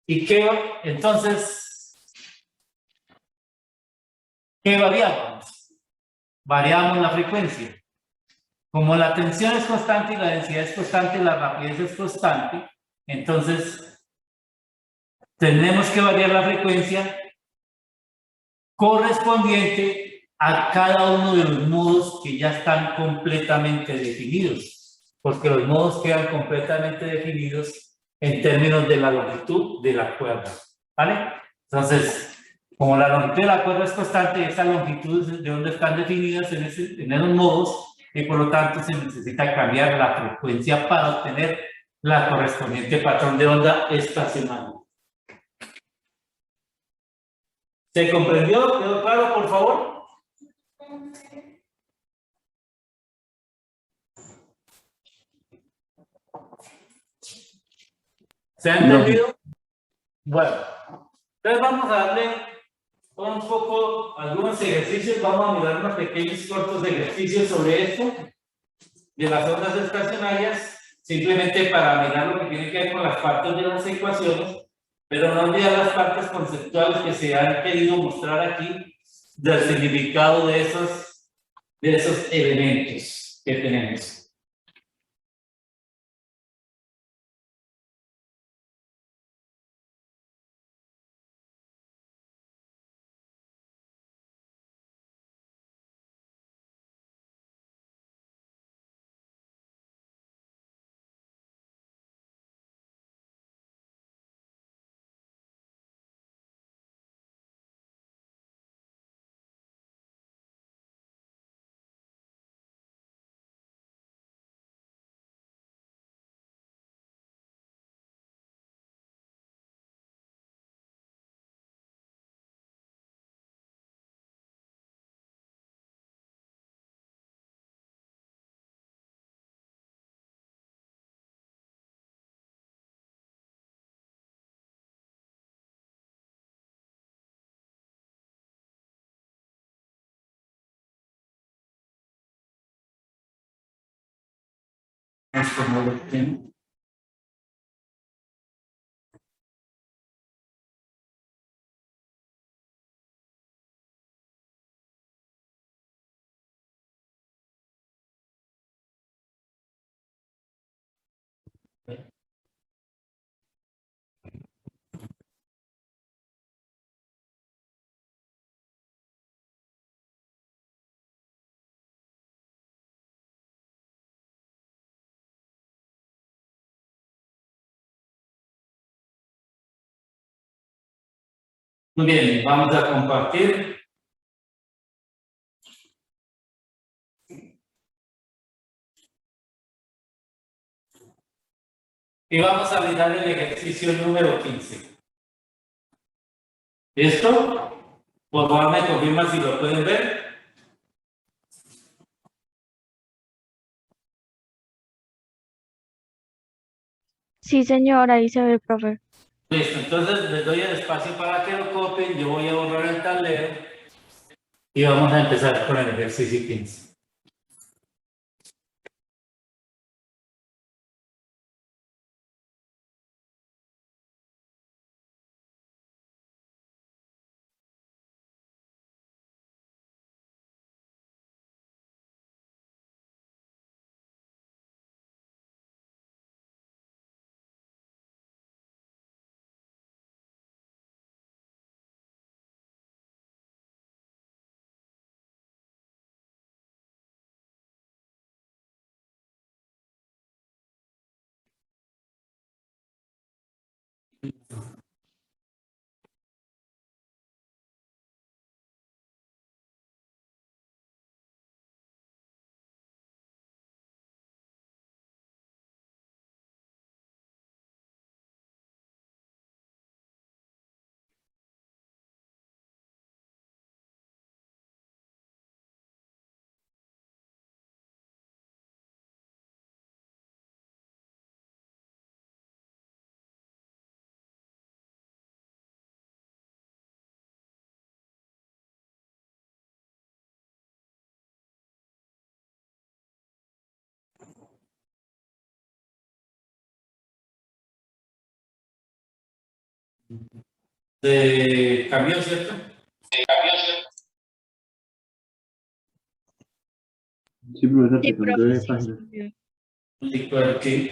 Speaker 1: ¿Y qué? Entonces, ¿qué variamos? Variamos la frecuencia. Como la tensión es constante y la densidad es constante, la rapidez es constante, entonces tenemos que variar la frecuencia correspondiente a cada uno de los modos que ya están completamente definidos, porque los modos quedan completamente definidos en términos de la longitud de la cuerda, ¿vale? Entonces, como la longitud de la cuerda es constante, esas longitudes de onda están definidas en esos modos, y por lo tanto se necesita cambiar la frecuencia para obtener la correspondiente patrón de onda estacionario. ¿Se comprendió? ¿Quedó claro, por favor? ¿Se ha entendido? Bueno, entonces vamos a darle un poco algunos ejercicios. Vamos a mirar unos pequeños cortos ejercicios sobre esto de las ondas estacionarias, simplemente para mirar lo que tiene que ver con las partes de las ecuaciones, pero no olvidar las partes conceptuales que se han querido mostrar aquí del significado de esos elementos que tenemos. Muy bien, vamos a compartir. Y vamos a mirar el ejercicio número 15. ¿Listo? Por favor, me confirman si lo pueden ver.
Speaker 3: Sí, señor, ahí se ve, profe.
Speaker 1: Listo, entonces les doy el espacio para que lo copien, yo voy a borrar el tablero y vamos a empezar con el ejercicio 15. ¿Cambió, cierto?
Speaker 4: Sí, profesor,
Speaker 3: Sí,
Speaker 4: te cambió
Speaker 3: profe,
Speaker 4: de
Speaker 3: sí,
Speaker 4: página.
Speaker 3: sí.
Speaker 1: Listo, aquí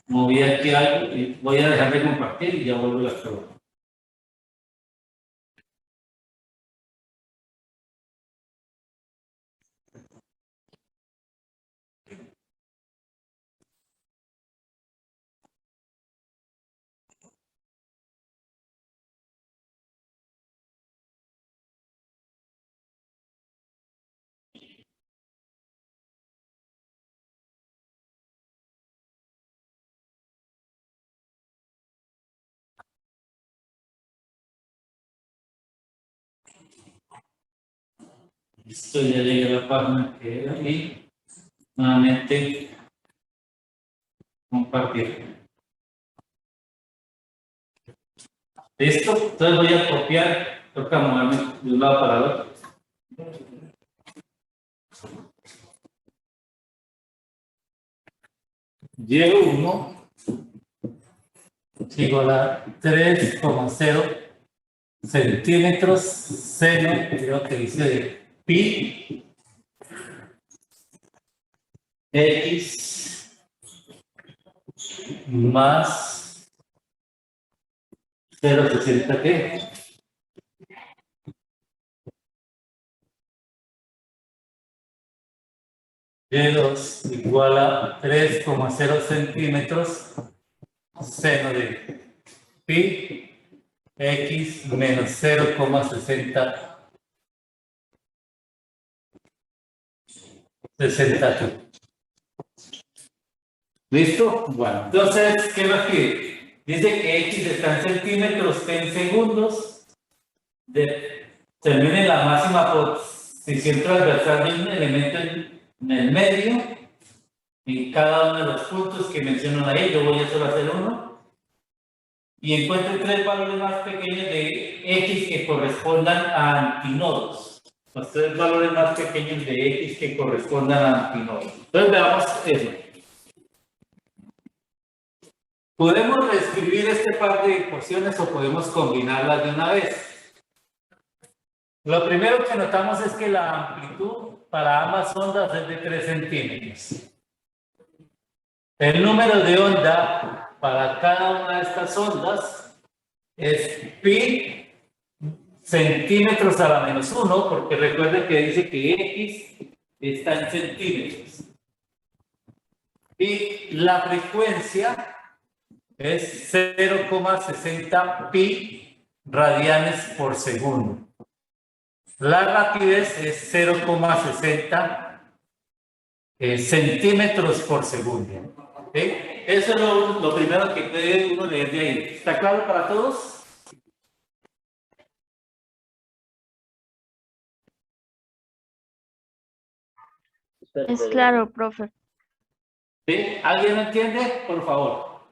Speaker 1: moví aquí algo y voy a dejar de compartir y ya vuelvo a la. Listo, ya llegué a la página que era y nuevamente compartir. Listo, entonces voy a copiar, toca moverme de un lado para el otro. Y1 igual a 3,0 centímetros seno, creo que dice de pi x más 0,60 ¿qué? Y2 igual a 3,0 centímetros seno de pi x menos 0,60 ¿Listo? Bueno, entonces, ¿qué nos pide? Dice que x está en centímetros, p en segundos. Termine la máxima posición transversal de un elemento en el medio. En cada uno de los puntos que mencionan ahí, yo voy a solo hacer uno. Y encuentre tres valores más pequeños de x que correspondan a antinodos. Los tres valores más pequeños de x que correspondan a antinodos. Entonces veamos eso. Podemos reescribir este par de ecuaciones o podemos combinarlas de una vez. Lo primero que notamos es que la amplitud para ambas ondas es de 3 centímetros. El número de onda para cada una de estas ondas es pi centímetros a la menos 1, porque recuerden que dice que x está en centímetros. Y la frecuencia es 0,60 pi radianes por segundo. La rapidez es 0,60 centímetros por segundo. ¿Okay? Eso es lo primero que puede uno leer de ahí. ¿Está claro para todos?
Speaker 3: Es claro, profe.
Speaker 1: ¿Sí? ¿Alguien lo entiende? Por favor.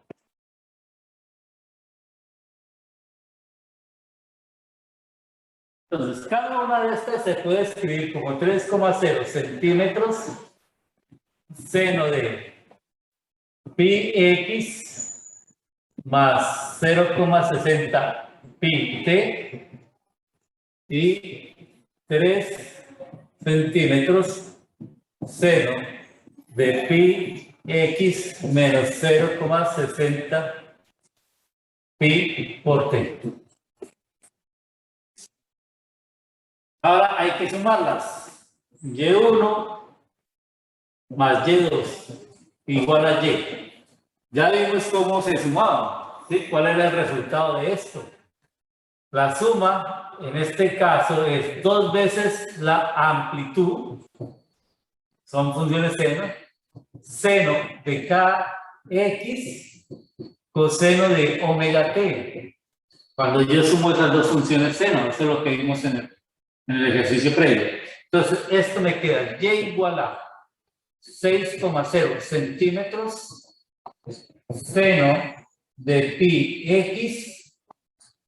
Speaker 1: Entonces, cada una de estas se puede escribir como 3,0 centímetros seno de pi x más 0,60 pi t y 3 centímetros seno de pi x menos 0,60 pi por t. Ahora hay que sumarlas. Y1 más Y2 igual a Y. Ya vimos cómo se sumaba, ¿sí? ¿Cuál era el resultado de esto? La suma, en este caso, es 2 veces la amplitud, son funciones seno de kx coseno de omega t. Cuando yo sumo esas dos funciones seno, eso es lo que vimos en el ejercicio previo. Entonces, esto me queda y igual a 6,0 centímetros seno de pi x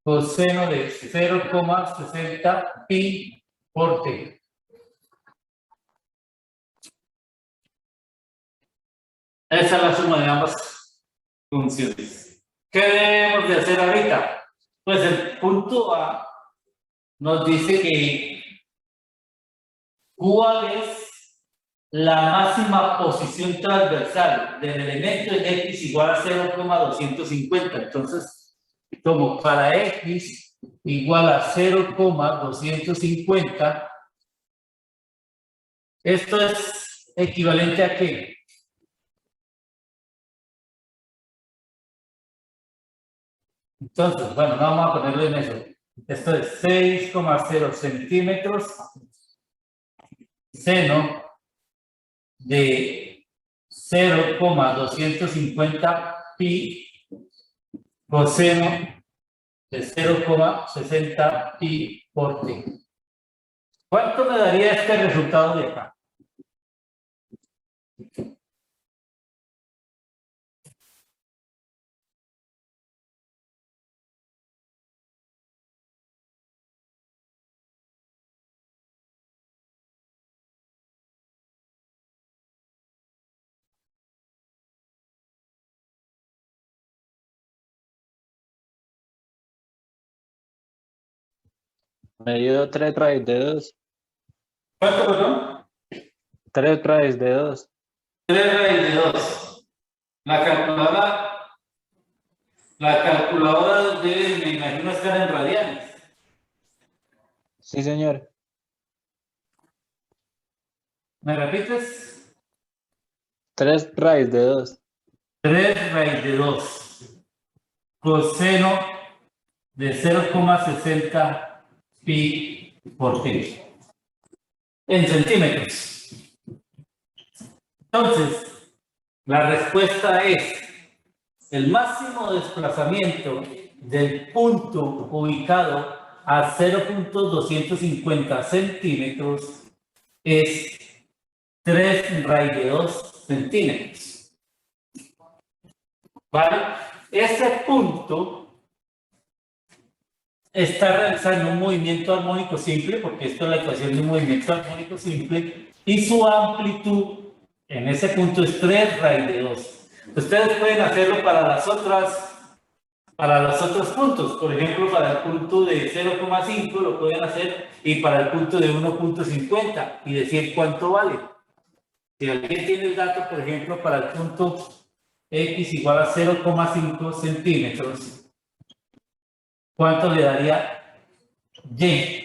Speaker 1: coseno de 0,60 pi por t. Esa es la suma de ambas funciones. ¿Qué debemos de hacer ahorita? Pues el punto A nos dice que cuál es la máxima posición transversal del elemento en x igual a 0,250. Entonces, como para x igual a 0,250, esto es equivalente a ¿qué? Entonces, bueno, no vamos a ponerlo en eso. Esto es 6,0 centímetros seno de 0,250 pi coseno de 0,60 pi por t. ¿Cuánto me daría este resultado de acá?
Speaker 5: Me dio 3 raíz de 2.
Speaker 1: ¿Cuánto, perdón?
Speaker 5: 3 raíz de 2.
Speaker 1: 3 raíz de 2. La calculadora debe, me imagino, estar en radianes.
Speaker 5: Sí, señor.
Speaker 1: ¿Me repites?
Speaker 5: 3 raíz de 2.
Speaker 1: 3 raíz de 2. Coseno de 0,60 pi por t. En centímetros. Entonces, la respuesta es el máximo desplazamiento del punto ubicado a 0,250 centímetros es 3 raíz de 2 centímetros. ¿Vale? Ese punto está realizando un movimiento armónico simple, porque esto es la ecuación de un movimiento armónico simple, y su amplitud en ese punto es 3 raíz de 2. Ustedes pueden hacerlo para los otros puntos. Por ejemplo, para el punto de 0,5 lo pueden hacer, y para el punto de 1,50 y decir cuánto vale. Si alguien tiene el dato, por ejemplo, para el punto x igual a 0,5 centímetros, ¿cuánto le daría y?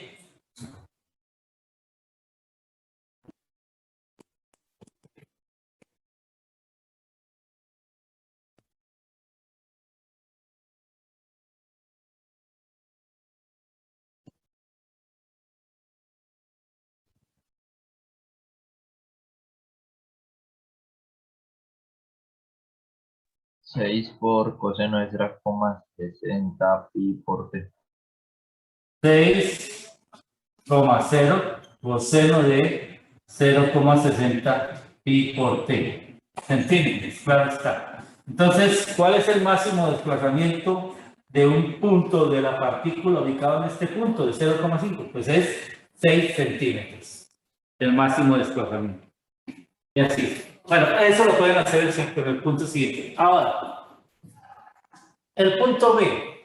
Speaker 2: Seis por coseno de 0,60 pi por t.
Speaker 1: 6,0 coseno de 0,60 pi por t. Centímetros, claro está. Entonces, ¿cuál es el máximo desplazamiento de un punto de la partícula ubicado en este punto de 0,5? Pues es 6 centímetros, el máximo desplazamiento. Y así. Bueno, eso lo pueden hacer en el punto siguiente. Ahora, el punto B.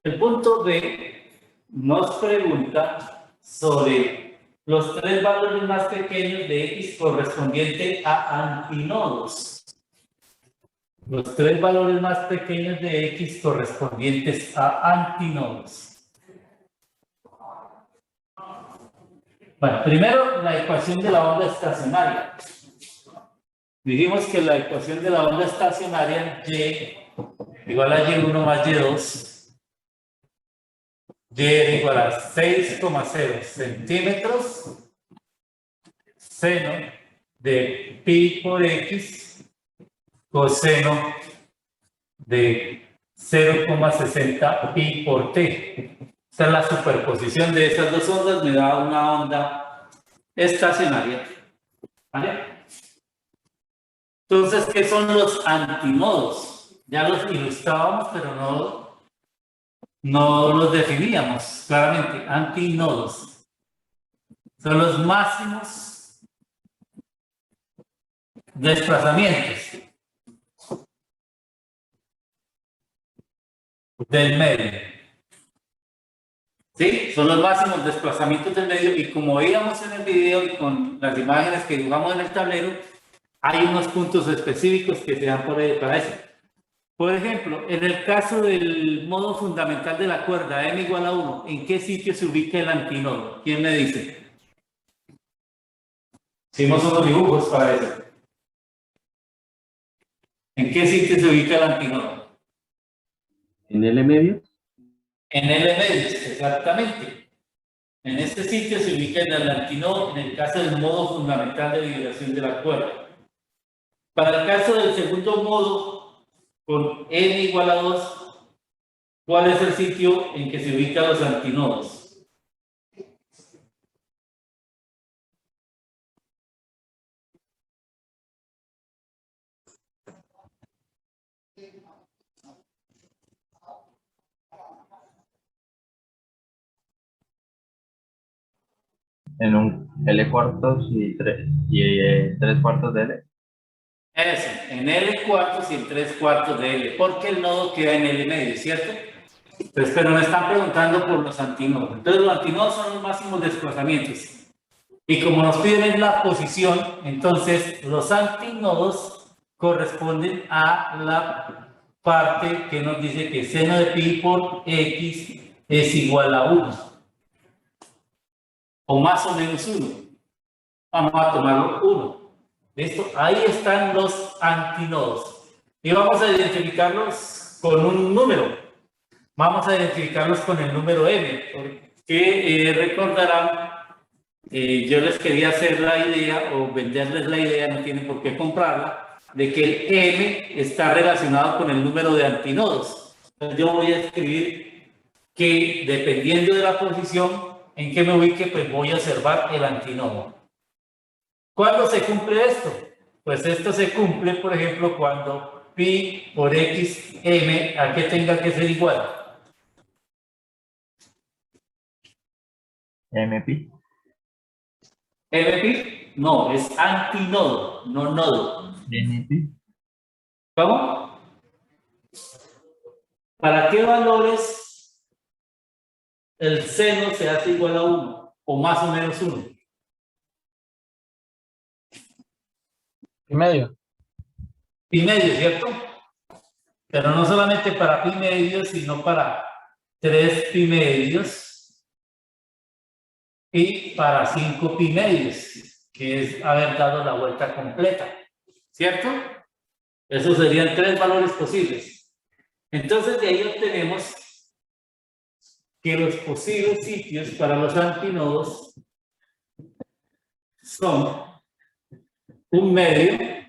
Speaker 1: El punto B nos pregunta sobre los 3 valores más pequeños de X correspondiente a antinodos. Los 3 valores más pequeños de X correspondientes a antinodos. Bueno, primero la ecuación de la onda estacionaria. Dijimos que la ecuación de la onda estacionaria Y igual a Y1 más Y2. Y era igual a 6,0 centímetros seno de pi por X coseno de 0,60 pi por T. Esta es la superposición de esas dos ondas, me da una onda estacionaria. ¿Vale? Entonces, ¿qué son los antinodos? Ya los ilustrábamos, pero no los definíamos claramente. Antinodos son los máximos desplazamientos del medio. ¿Sí? Son los máximos desplazamientos del medio, y como veíamos en el video y con las imágenes que dibujamos en el tablero, hay unos puntos específicos que se dan para eso. Por ejemplo, en el caso del modo fundamental de la cuerda m igual a 1, ¿en qué sitio se ubica el antinodo? ¿Quién me dice? Hicimos unos dibujos para eso. ¿En qué sitio se ubica el antinodo?
Speaker 4: ¿En L medio?
Speaker 1: En L medios, exactamente. En este sitio se ubica el antinodo en el caso del modo fundamental de vibración de la cuerda. Para el caso del segundo modo, con n igual a 2, ¿cuál es el sitio en que se ubican los antinodos?
Speaker 2: En un L cuartos y 3 cuartos de L.
Speaker 1: Eso, en L cuartos y en 3 cuartos de L, porque el nodo queda en L medio, ¿cierto? Entonces, pero me están preguntando por los antinodos. Entonces, los antinodos son los máximos desplazamientos. Y como nos piden la posición, entonces los antinodos corresponden a la parte que nos dice que seno de pi por X es igual a 1. O más o menos 1. Vamos a tomarlo 1. ¿Listo? Ahí están los antinodos. Y vamos a identificarlos con un número. Vamos a identificarlos con el número m. Porque recordarán, yo les quería hacer la idea o venderles la idea, no tienen por qué comprarla, de que el m está relacionado con el número de antinodos. Entonces yo voy a escribir que dependiendo de la posición en que me ubique, pues voy a observar el antinodo. ¿Cuándo se cumple esto? Pues esto se cumple, por ejemplo, cuando pi por x m a qué tenga que ser igual.
Speaker 2: MP.
Speaker 1: ¿MP? No, es antinodo, no nodo.
Speaker 2: NP.
Speaker 1: ¿Cómo? ¿Para qué valores el seno se hace igual a 1 o más o menos 1?
Speaker 5: ¿Y medio?
Speaker 1: Pi medio, ¿cierto? Pero no solamente para pi medio, sino para 3 pi medios y para 5 pi medios, que es haber dado la vuelta completa, ¿cierto? Esos serían 3 valores posibles. Entonces, de ahí obtenemos que los posibles sitios para los antinodos son 1 medio,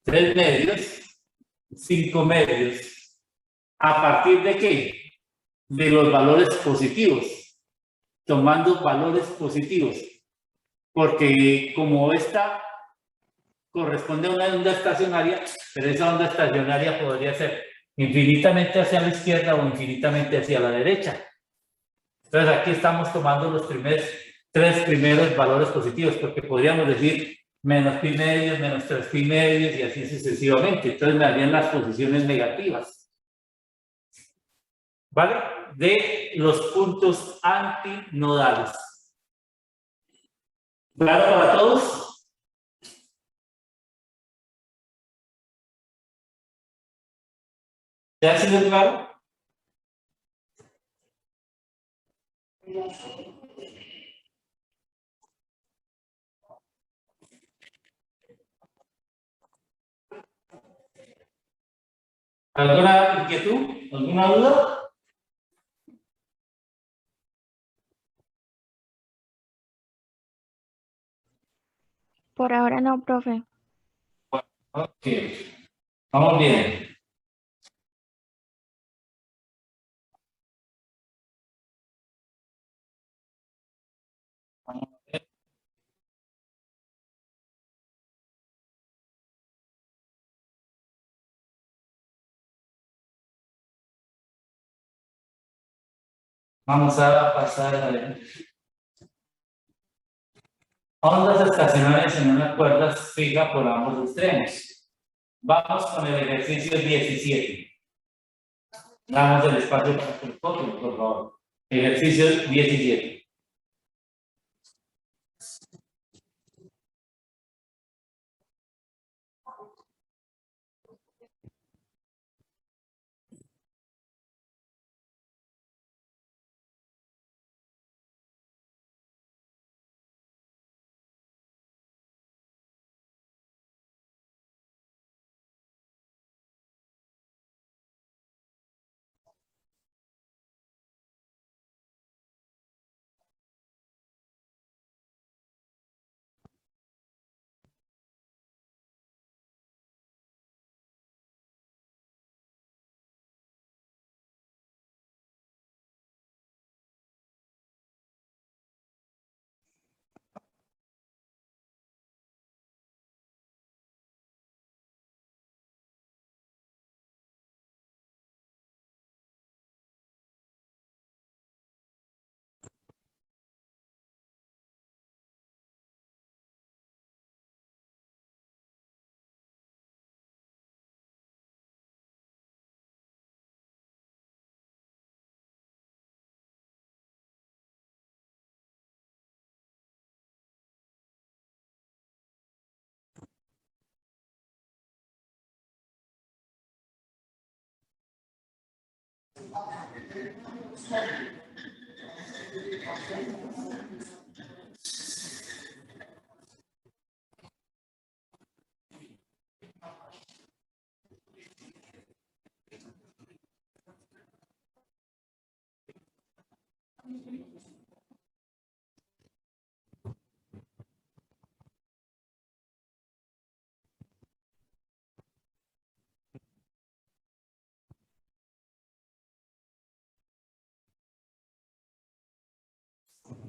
Speaker 1: 3 medios, 5 medios. ¿A partir de qué? De los valores positivos. Tomando valores positivos. Porque como esta corresponde a una onda estacionaria, pero esa onda estacionaria podría ser infinitamente hacia la izquierda o infinitamente hacia la derecha. Entonces aquí estamos tomando los tres primeros valores positivos, porque podríamos decir menos pi medios, menos 3 pi medios y así sucesivamente. Entonces me darían las posiciones negativas, ¿vale? De los puntos antinodales. ¿Claro para todos? ¿Ya ha sido claro? ¿Alguna inquietud? ¿Alguna duda?
Speaker 3: Por ahora no, profe.
Speaker 1: Ok. Vamos bien. Vamos a pasar a ver. Ondas estacionarias en una cuerda fija por ambos extremos. Vamos con el ejercicio 17. Damos el espacio para el foto, por favor. Ejercicio 17.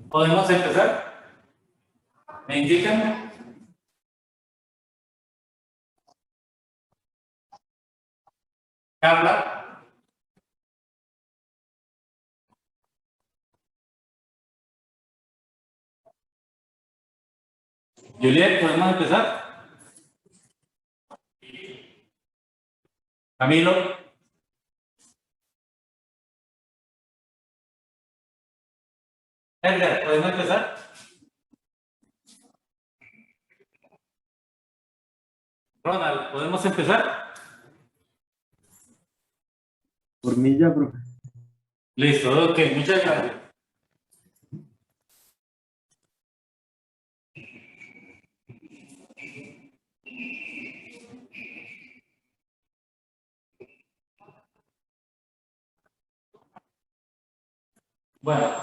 Speaker 1: ¿Podemos empezar? ¿Me indican? Carla. Juliet, ¿podemos empezar? Camilo. Edgar, ¿podemos empezar? Ronald, ¿podemos empezar?
Speaker 4: Por mí ya, profe.
Speaker 1: Listo, ok, muchas gracias. Bueno,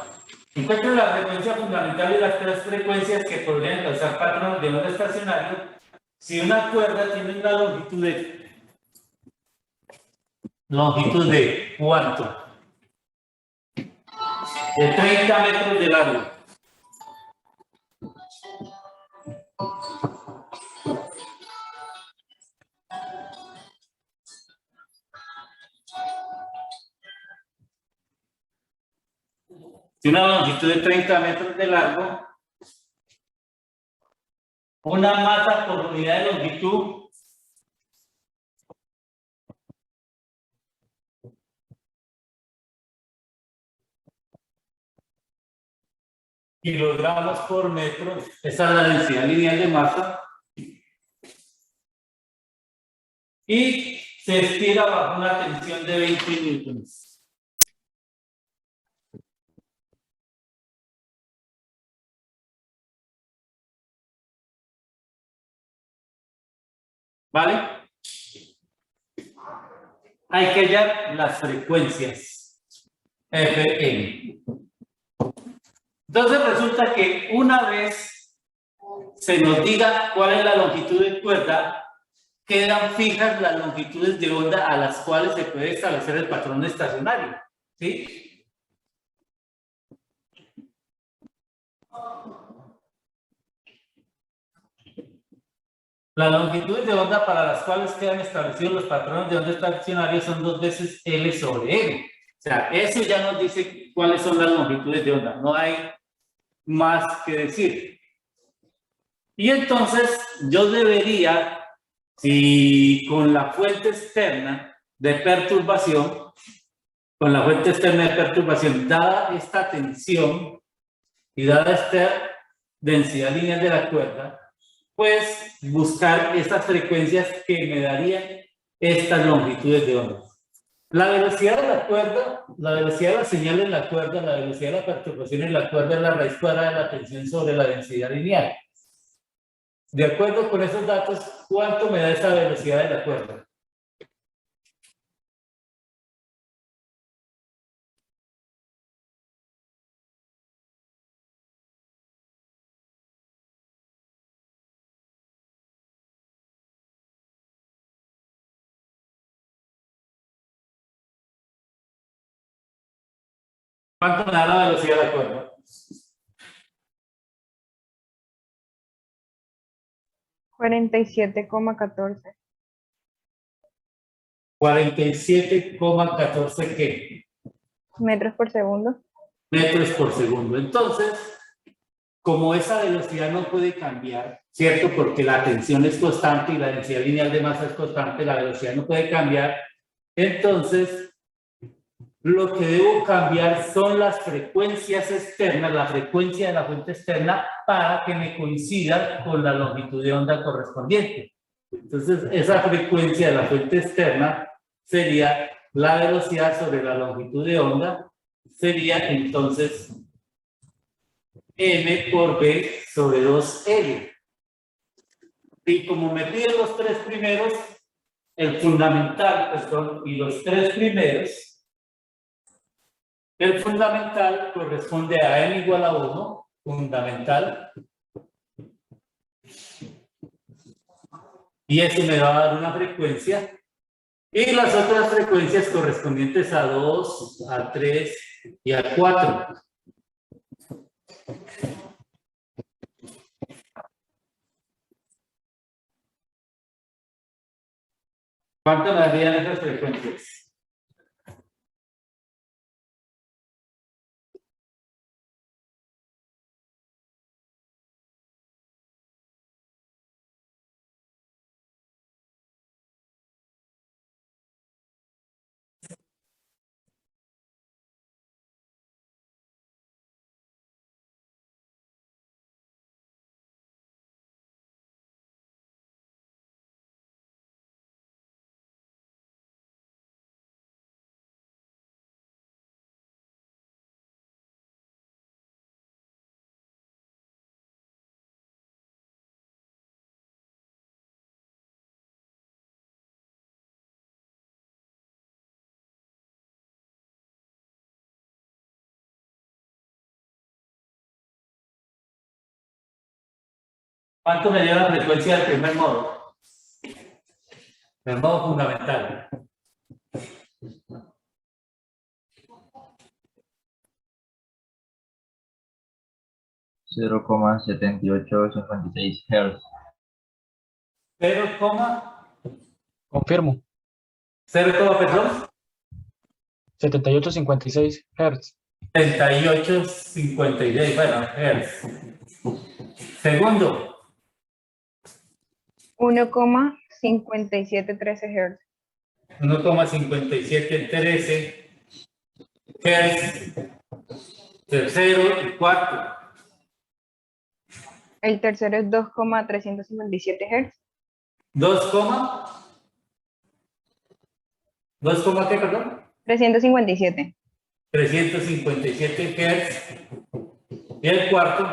Speaker 1: encuentro la frecuencia fundamental y las tres frecuencias que podrían causar patrón de onda estacionario si una cuerda tiene una longitud de ¿cuánto? De 30 metros de largo. tiene una longitud de 30 metros de largo, una masa por unidad de longitud kilogramos por metro, esa es la densidad lineal de masa, y se estira bajo una tensión de 20 newtons. ¿Vale? Hay que hallar las frecuencias Fm. Entonces resulta que una vez se nos diga cuál es la longitud de cuerda, quedan fijas las longitudes de onda a las cuales se puede establecer el patrón estacionario. ¿Sí? Las longitudes de onda para las cuales quedan establecidos los patrones de onda estacionarios son 2 veces L sobre M. O sea, eso ya nos dice cuáles son las longitudes de onda. No hay más que decir. Y entonces yo debería, si con la fuente externa de perturbación, dada esta tensión y dada esta densidad lineal de la cuerda, pues buscar estas frecuencias que me darían estas longitudes de onda. La velocidad de la cuerda, la velocidad de la señal en la cuerda, la velocidad de la perturbación en la cuerda es la raíz cuadrada de la tensión sobre la densidad lineal. De acuerdo con esos datos, ¿cuánto me da esa velocidad de la cuerda? ¿Cuánto me da la velocidad de la cuerda?
Speaker 3: 47,14.
Speaker 1: 47,14 ¿qué?
Speaker 3: Metros por segundo.
Speaker 1: Metros por segundo. Entonces, como esa velocidad no puede cambiar, ¿cierto? Porque la tensión es constante y la densidad lineal de masa es constante, la velocidad no puede cambiar. Entonces, lo que debo cambiar son las frecuencias externas, la frecuencia de la fuente externa, para que me coincida con la longitud de onda correspondiente. Entonces, esa frecuencia de la fuente externa sería la velocidad sobre la longitud de onda, sería entonces m por b sobre 2L. Y como me piden los tres primeros, el fundamental, perdón, y los tres primeros, el fundamental corresponde a n igual a 1, fundamental, y eso me va a dar una frecuencia, y las otras frecuencias correspondientes a 2, a 3 y a 4. ¿Cuánto me darían esas frecuencias? ¿Cuánto me dio la frecuencia del primer modo? El modo fundamental.
Speaker 2: $0,7856 Hz.
Speaker 1: 0,
Speaker 5: Confirmo.
Speaker 1: 0, perdón.
Speaker 5: 78,56 Hz.
Speaker 1: 38,56, bueno, hertz. Segundo,
Speaker 3: 1,5713 Hz.
Speaker 1: 1,5713 hertz. Tercero y cuarto,
Speaker 3: El tercero es 2,357 Hz.
Speaker 1: 2, ¿qué, perdón?
Speaker 3: 357.
Speaker 1: 357 hertz. Y el cuarto,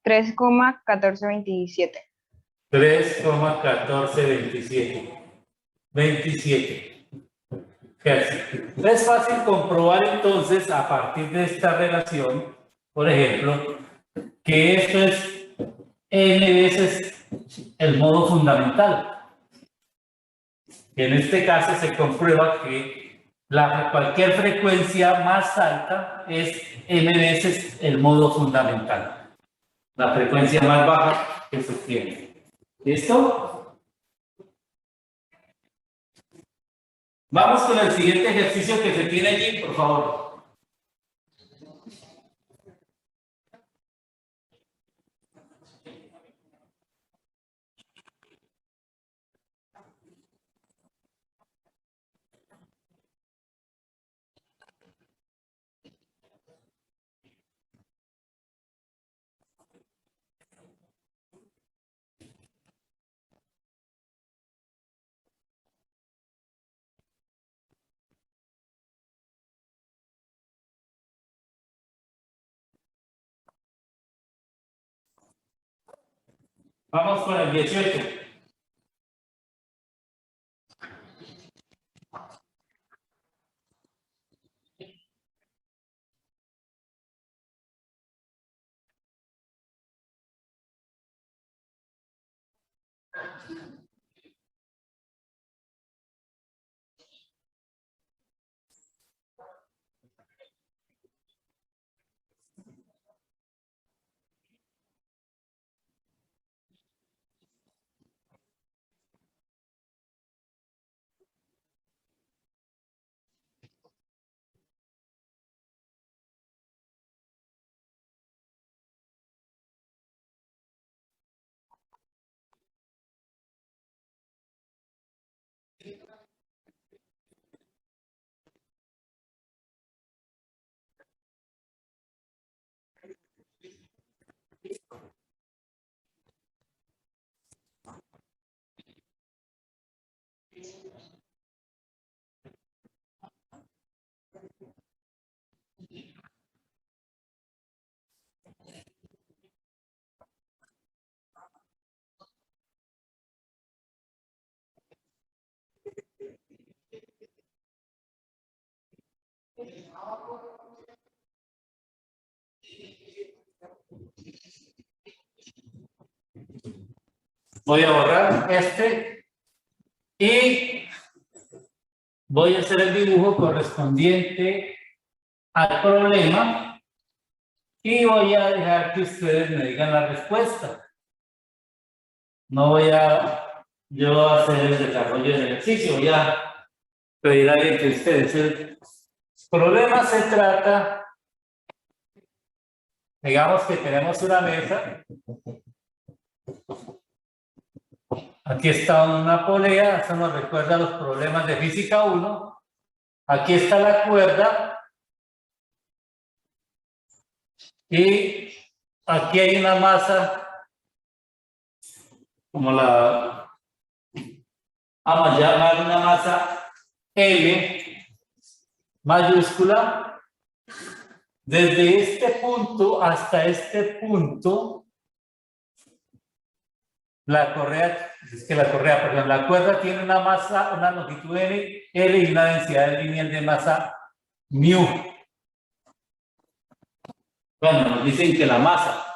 Speaker 3: 3,1427.
Speaker 1: 3,1427 hertz. Es fácil comprobar entonces a partir de esta relación, por ejemplo, que esto es n veces el modo fundamental. En este caso se comprueba que cualquier frecuencia más alta es n veces el modo fundamental. La frecuencia más baja que se obtiene. ¿Listo? Vamos con el siguiente ejercicio que se tiene allí, por favor. Vamos con el 18. Voy a borrar este y voy a hacer el dibujo correspondiente al problema y voy a dejar que ustedes me digan la respuesta. No voy a yo hacer el desarrollo del ejercicio, voy a pedir a alguien que ustedes. El problema se trata, digamos que tenemos una mesa. Aquí está una polea, eso nos recuerda a los problemas de física 1. Aquí está la cuerda. Y aquí hay una masa, como la vamos a llamar una masa L mayúscula. Desde este punto hasta este punto, la cuerda tiene una masa, una longitud L y una densidad lineal de masa mu. Bueno, nos dicen que la masa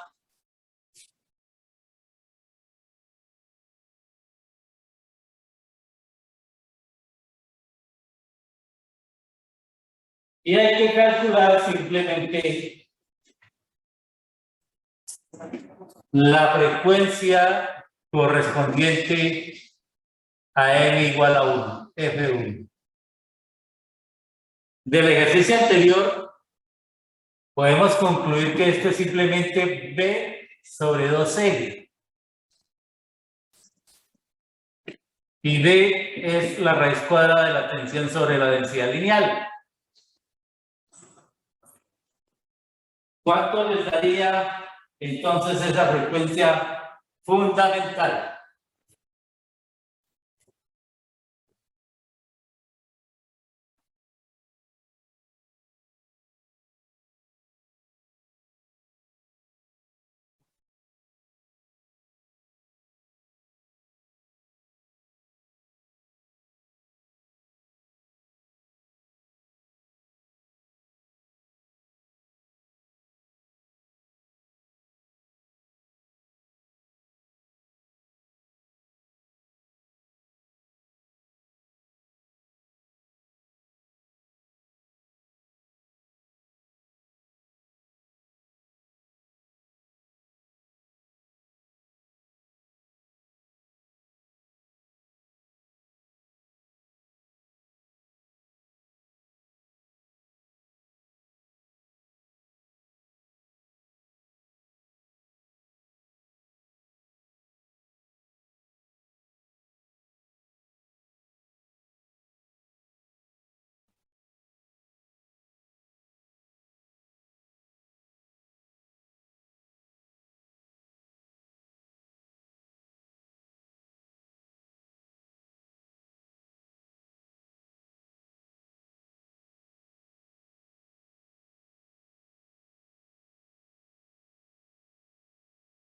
Speaker 1: y hay que calcular simplemente la frecuencia correspondiente a n igual a 1, F1. Del ejercicio anterior, podemos concluir que esto es simplemente B sobre 2L. Y D es la raíz cuadrada de la tensión sobre la densidad lineal. ¿Cuánto les daría entonces esa frecuencia fundamental?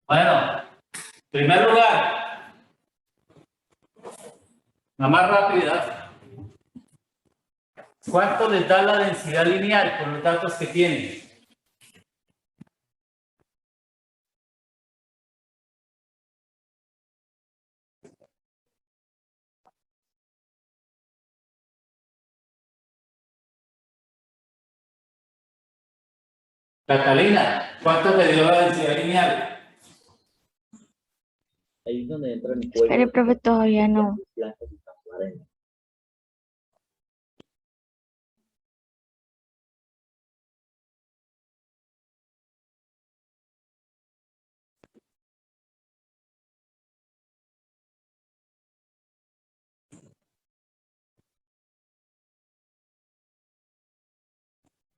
Speaker 1: Bueno, en primer lugar, la más rápida, ¿cuánto les da la densidad lineal con los datos que tienen? Catalina, ¿cuánto te dio la densidad lineal?
Speaker 6: Ahí es donde entra el
Speaker 3: Espere, profe, todavía no.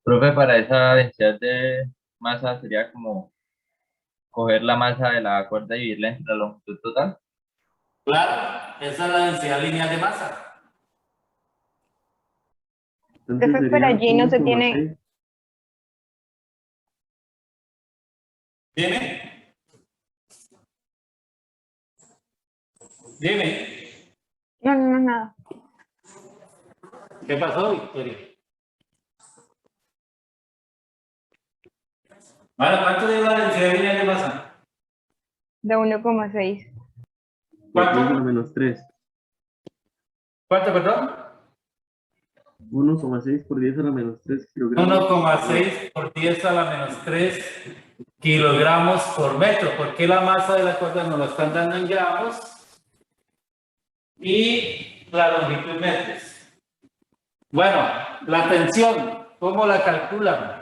Speaker 2: Profe, para esa densidad de masa sería como coger la masa de la cuerda y dividirla entre la longitud total.
Speaker 1: Claro, esa es la densidad lineal de masa.
Speaker 4: Entonces
Speaker 3: Profe, pero
Speaker 4: sería
Speaker 3: allí no se
Speaker 4: 1,6.
Speaker 3: tiene.
Speaker 1: Dime. Dime.
Speaker 3: No, no, no, nada.
Speaker 1: ¿Qué pasó, Victoria? Bueno, ¿cuánto dio la densidad lineal de masa?
Speaker 3: De 1,6.
Speaker 4: Por 10 a la
Speaker 1: ¿Cuánto?
Speaker 4: menos 3.
Speaker 1: ¿Cuánto, perdón?
Speaker 4: 1,6 por 10 a la menos 3 kilogramos.
Speaker 1: 1,6 por 10 a la menos 3 kilogramos por metro. ¿Por qué la masa de la cuerda nos la están dando en gramos? Y la longitud en metros. Bueno, la tensión, ¿cómo la calculan?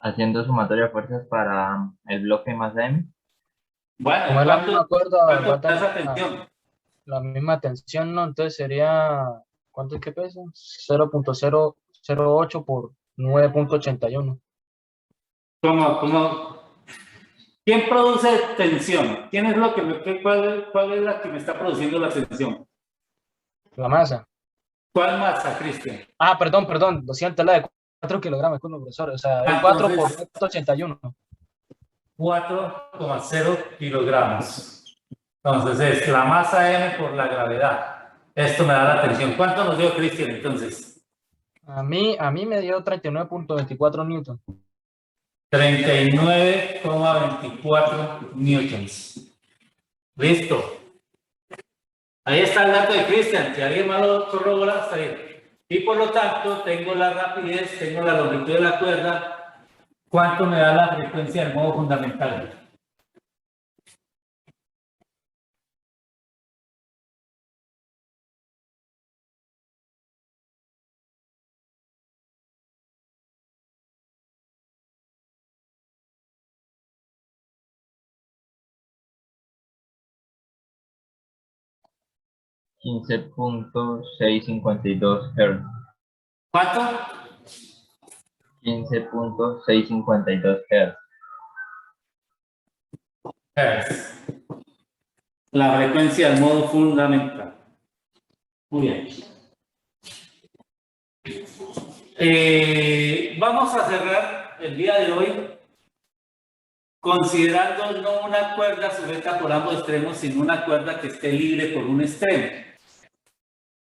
Speaker 2: Haciendo sumatoria de fuerzas para el bloque masa M.
Speaker 1: Bueno,
Speaker 5: Como es la misma cuerda, va a
Speaker 1: ¿cuánto da esa
Speaker 5: tener
Speaker 1: tensión?
Speaker 5: la misma tensión, ¿no? Entonces sería, ¿cuánto es que pesa? 0.008 por 9.81.
Speaker 1: ¿Quién produce tensión? ¿Quién es lo que cuál es la que me está produciendo la tensión?
Speaker 5: La masa.
Speaker 1: ¿Cuál masa, Cristian?
Speaker 5: Ah, perdón, lo siento, la de 4 kilogramos con los profesor. O sea, el 4 por 9.81.
Speaker 1: 4,0 kilogramos. Entonces es la masa M por la gravedad. Esto me da la tensión. ¿Cuánto nos dio Cristian entonces?
Speaker 5: A mí me dio 39.24 newton.
Speaker 1: 39,24 newtons. Listo. Ahí está el dato de Cristian. Si alguien más lo corrobora, está bien. Y por lo tanto, tengo la rapidez, tengo la longitud de la cuerda. ¿Cuánto me da la frecuencia del modo fundamental?
Speaker 2: 15.652 Hz.
Speaker 1: ¿Cuánto?
Speaker 2: 15.652 Hz.
Speaker 1: Hertz. La frecuencia del modo fundamental. Muy bien. Vamos a cerrar el día de hoy considerando no una cuerda sujeta por ambos extremos, sino una cuerda que esté libre por un extremo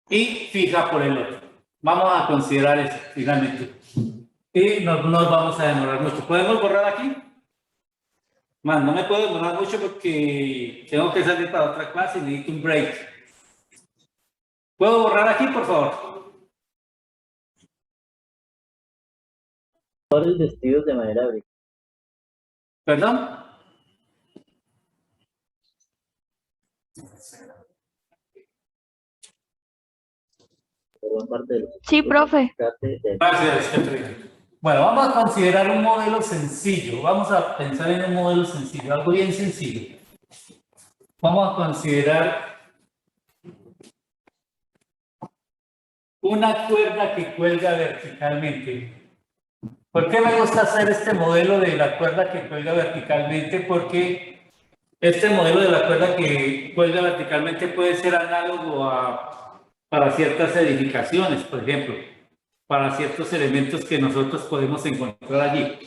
Speaker 1: y fija por el otro. Vamos a considerar eso finalmente. Y no nos vamos a demorar mucho. ¿Podemos borrar aquí? Man, no me puedo demorar mucho porque tengo que salir para otra clase y necesito un break. ¿Puedo borrar aquí, por favor?
Speaker 6: Vestidos de manera abril.
Speaker 1: ¿Perdón?
Speaker 6: Por parte de los
Speaker 3: Sí, profe.
Speaker 1: Gracias, jefe. Bueno, vamos a considerar un modelo sencillo. Vamos a pensar en un modelo sencillo, algo bien sencillo. Vamos a considerar una cuerda que cuelga verticalmente. ¿Por qué me gusta hacer este modelo de la cuerda que cuelga verticalmente? Porque este modelo de la cuerda que cuelga verticalmente puede ser análogo para ciertas edificaciones, por ejemplo, para ciertos elementos que nosotros podemos encontrar allí.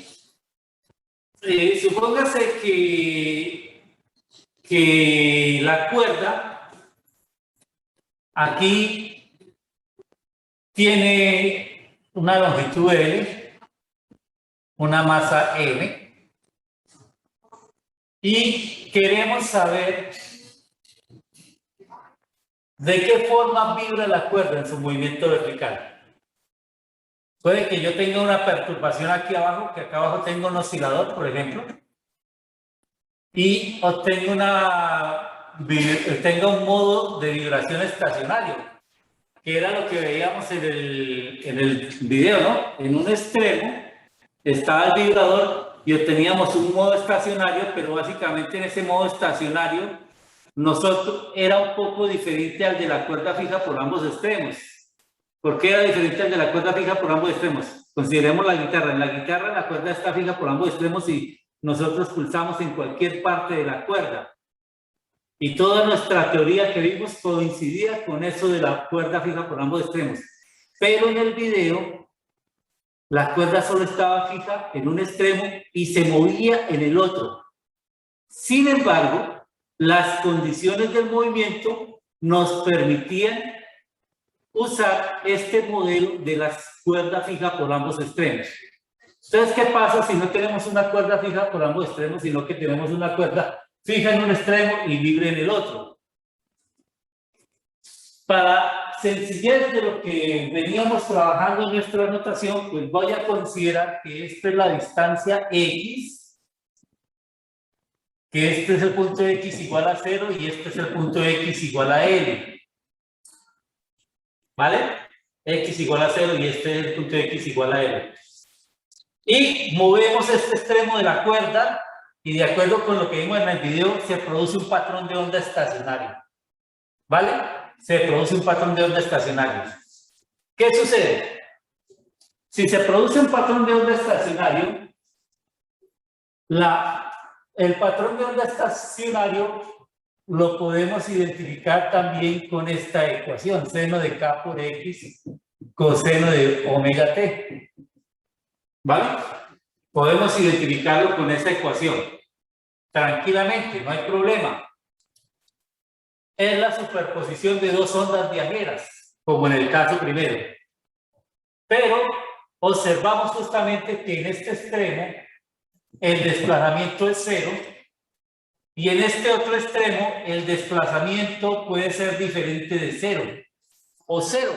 Speaker 1: Supóngase que la cuerda aquí tiene una longitud L, una masa M, y queremos saber de qué forma vibra la cuerda en su movimiento vertical. Puede que yo tenga una perturbación aquí abajo, que acá abajo tengo un oscilador, por ejemplo, y obtengo un modo de vibración estacionario, que era lo que veíamos en el video, ¿no? En un extremo estaba el vibrador y obteníamos un modo estacionario, pero básicamente en ese modo estacionario nosotros era un poco diferente al de la cuerda fija por ambos extremos. ¿Por qué era diferente al de la cuerda fija por ambos extremos? Consideremos la guitarra. En la guitarra la cuerda está fija por ambos extremos y nosotros pulsamos en cualquier parte de la cuerda. Y toda nuestra teoría que vimos coincidía con eso de la cuerda fija por ambos extremos. Pero en el video la cuerda solo estaba fija en un extremo y se movía en el otro. Sin embargo, las condiciones del movimiento nos permitían usar este modelo de la cuerda fija por ambos extremos. Entonces, ¿qué pasa si no tenemos una cuerda fija por ambos extremos, sino que tenemos una cuerda fija en un extremo y libre en el otro? Para sencillez de lo que veníamos trabajando en nuestra anotación, pues voy a considerar que esta es la distancia X, que este es el punto X igual a 0 y este es el punto X igual a L. ¿Vale? X igual a 0 y este es el punto X igual a L. Y movemos este extremo de la cuerda y de acuerdo con lo que vimos en el video, se produce un patrón de onda estacionario. ¿Vale? Se produce un patrón de onda estacionario. ¿Qué sucede? Si se produce un patrón de onda estacionario, el patrón de onda estacionario lo podemos identificar también con esta ecuación, seno de K por X, coseno de omega T. ¿Vale? Podemos identificarlo con esa ecuación. Tranquilamente, no hay problema. Es la superposición de dos ondas viajeras, como en el caso primero. Pero observamos justamente que en este extremo el desplazamiento es 0 y en este otro extremo el desplazamiento puede ser diferente de 0 o 0.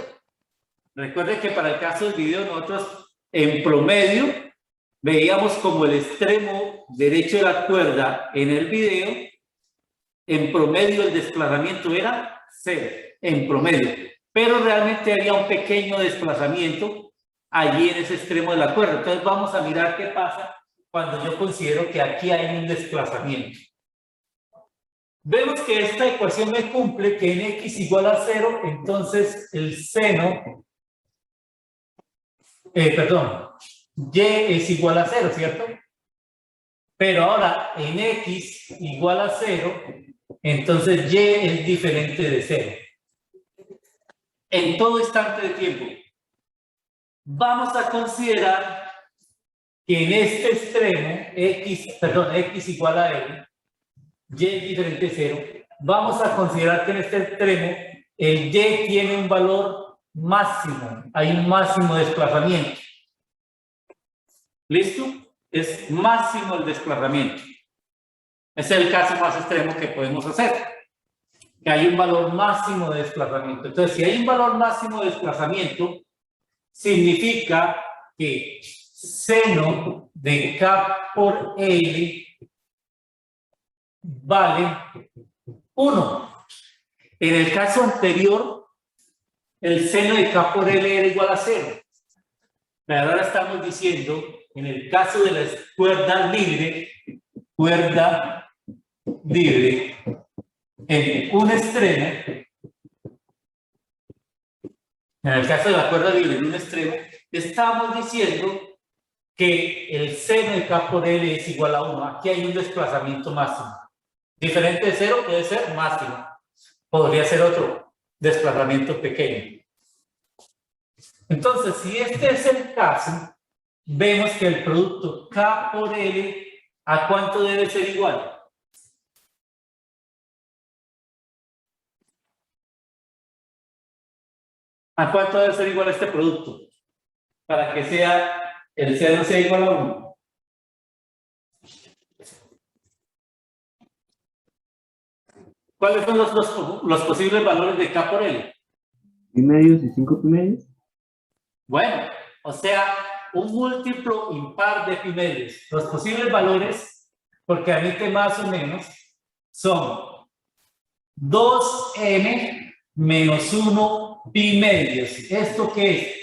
Speaker 1: Recuerden que para el caso del video nosotros en promedio veíamos como el extremo derecho de la cuerda en el video. En promedio el desplazamiento era 0, en promedio, pero realmente había un pequeño desplazamiento allí en ese extremo de la cuerda. Entonces vamos a mirar qué pasa cuando yo considero que aquí hay un desplazamiento. Vemos que esta ecuación me cumple que en x igual a 0, entonces el seno, perdón, y es igual a 0, ¿cierto? Pero ahora en x igual a 0, entonces y es diferente de 0. En todo instante de tiempo. Vamos a considerar que en este extremo, x igual a l, y es diferente de 0, vamos a considerar que en este extremo el y tiene un valor máximo, hay un máximo de desplazamiento. ¿Listo? Es máximo el desplazamiento. Ese es el caso más extremo que podemos hacer, que hay un valor máximo de desplazamiento. Entonces, si hay un valor máximo de desplazamiento, significa que seno de K por L vale 1. En el caso anterior, el seno de K por L era igual a 0. Pero ahora estamos diciendo, en el caso de la cuerda libre, en un extremo, en el caso de la cuerda libre en un extremo, estamos diciendo que el seno de K por L es igual a 1. Aquí hay un desplazamiento máximo. Diferente de 0 puede ser máximo. Podría ser otro desplazamiento pequeño. Entonces, si este es el caso, vemos que el producto K por L, ¿a cuánto debe ser igual? ¿A cuánto debe ser igual este producto? Para que el seno sea igual a 1. ¿Cuáles son los posibles valores de K por L?
Speaker 4: ¿Pi medios y 5 pi medios?
Speaker 1: Bueno, o sea, un múltiplo impar de pi medios. Los posibles valores, porque admite más o menos, son 2m menos 1 pi medios. ¿Esto qué es?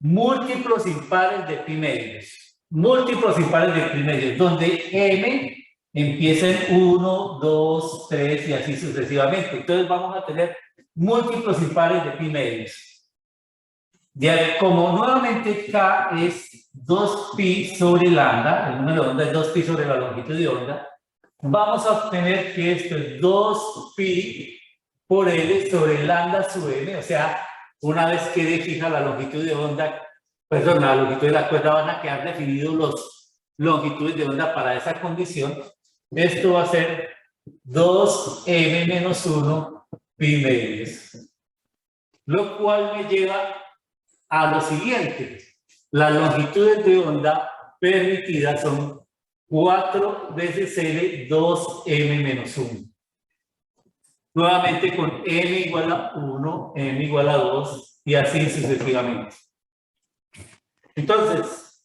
Speaker 1: Múltiplos impares de pi medios. Múltiplos impares de pi medios, donde m empieza en 1, 2, 3 y así sucesivamente. Entonces vamos a tener múltiplos impares de pi medios. Como nuevamente K es 2pi sobre lambda, el número de onda es 2pi sobre la longitud de onda, vamos a obtener que esto es 2pi por L sobre lambda sub m, o sea, una vez quede fija la longitud de onda, perdón, la longitud de la cuerda, van a quedar definidos los longitudes de onda para esa condición. Esto va a ser 2m menos 1 pi medios, lo cual me lleva a lo siguiente: las longitudes de onda permitidas son 4 veces L 2m menos 1. Nuevamente con m igual a 1, m igual a 2 y así sucesivamente. Entonces,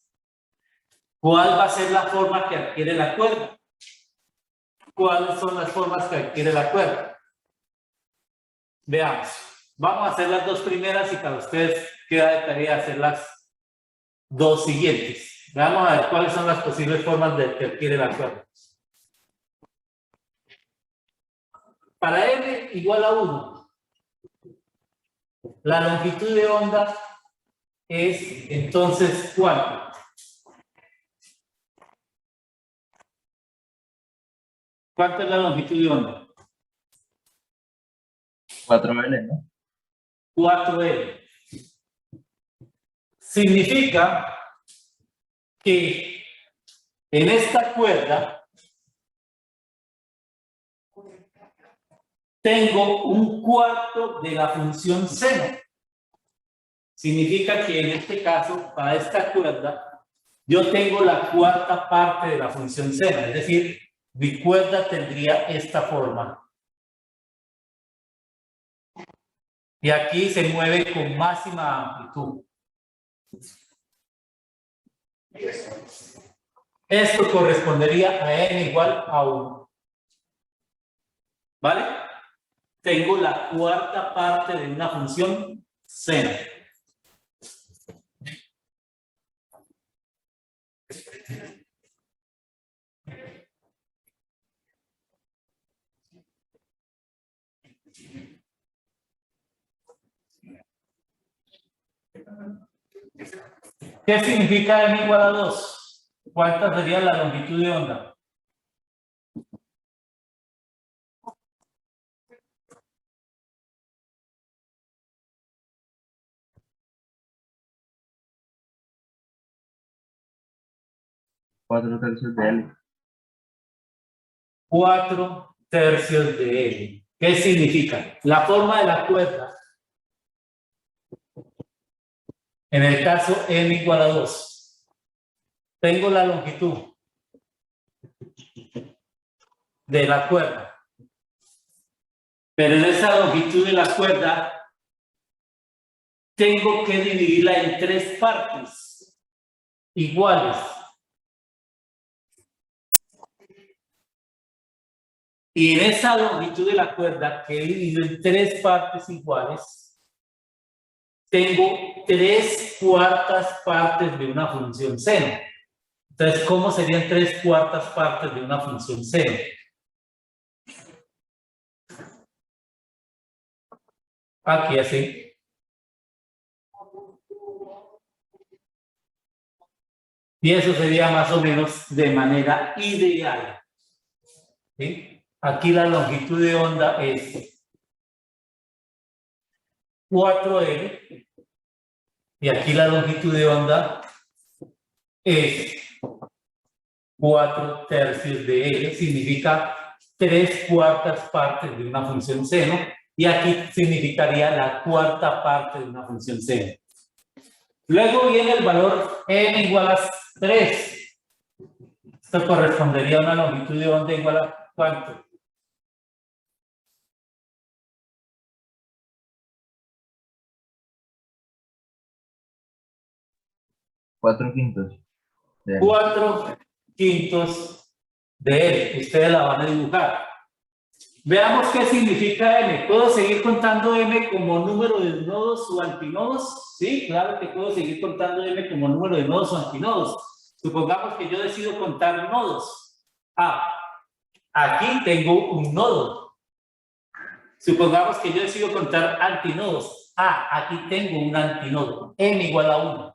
Speaker 1: ¿cuál va a ser la forma que adquiere la cuerda? ¿Cuáles son las formas que adquiere la cuerda? Veamos. Vamos a hacer las dos primeras y para ustedes queda de tarea hacer las dos siguientes. Vamos a ver cuáles son las posibles formas de que adquiere la cuerda. Para m igual a 1, la longitud de onda es entonces ¿cuánto? ¿Cuánto es la longitud de onda?
Speaker 2: 4L, ¿no?
Speaker 1: 4L. Significa que en esta cuerda tengo un cuarto de la función seno. Significa que en este caso, para esta cuerda, yo tengo la cuarta parte de la función seno, es decir, mi cuerda tendría esta forma. Y aquí se mueve con máxima amplitud. Esto correspondería a n igual a 1. ¿Vale? Tengo la cuarta parte de una función seno. ¿Qué significa n igual a 2? ¿Cuánta sería la longitud de onda?
Speaker 2: Cuatro tercios de L.
Speaker 1: 4/3 de L. ¿Qué significa? La forma de la cuerda. En el caso n igual a 2. Tengo la longitud de la cuerda. Pero en esa longitud de la cuerda tengo que dividirla en 3 partes iguales. Y en esa longitud de la cuerda que he dividido en 3 partes iguales, tengo 3/4 partes de una función seno. Entonces, ¿cómo serían 3/4 partes de una función seno? Aquí así. Y eso sería más o menos de manera ideal. ¿Sí? Aquí la longitud de onda es 4L. Y aquí la longitud de onda es 4/3 de L. Significa 3/4 partes de una función seno. Y aquí significaría la 4ª parte de una función seno. Luego viene el valor n igual a 3. Esto correspondería a una longitud de onda igual a ¿cuánto?
Speaker 2: 4/5 de L.
Speaker 1: 4/5 de L. Ustedes la van a dibujar. Veamos qué significa m. ¿Puedo seguir contando m como número de nodos o antinodos? Sí, claro que puedo seguir contando m como número de nodos o antinodos. Supongamos que yo decido contar nodos. Aquí tengo un nodo. Supongamos que yo decido contar antinodos. Aquí tengo un antinodo. M igual a 1.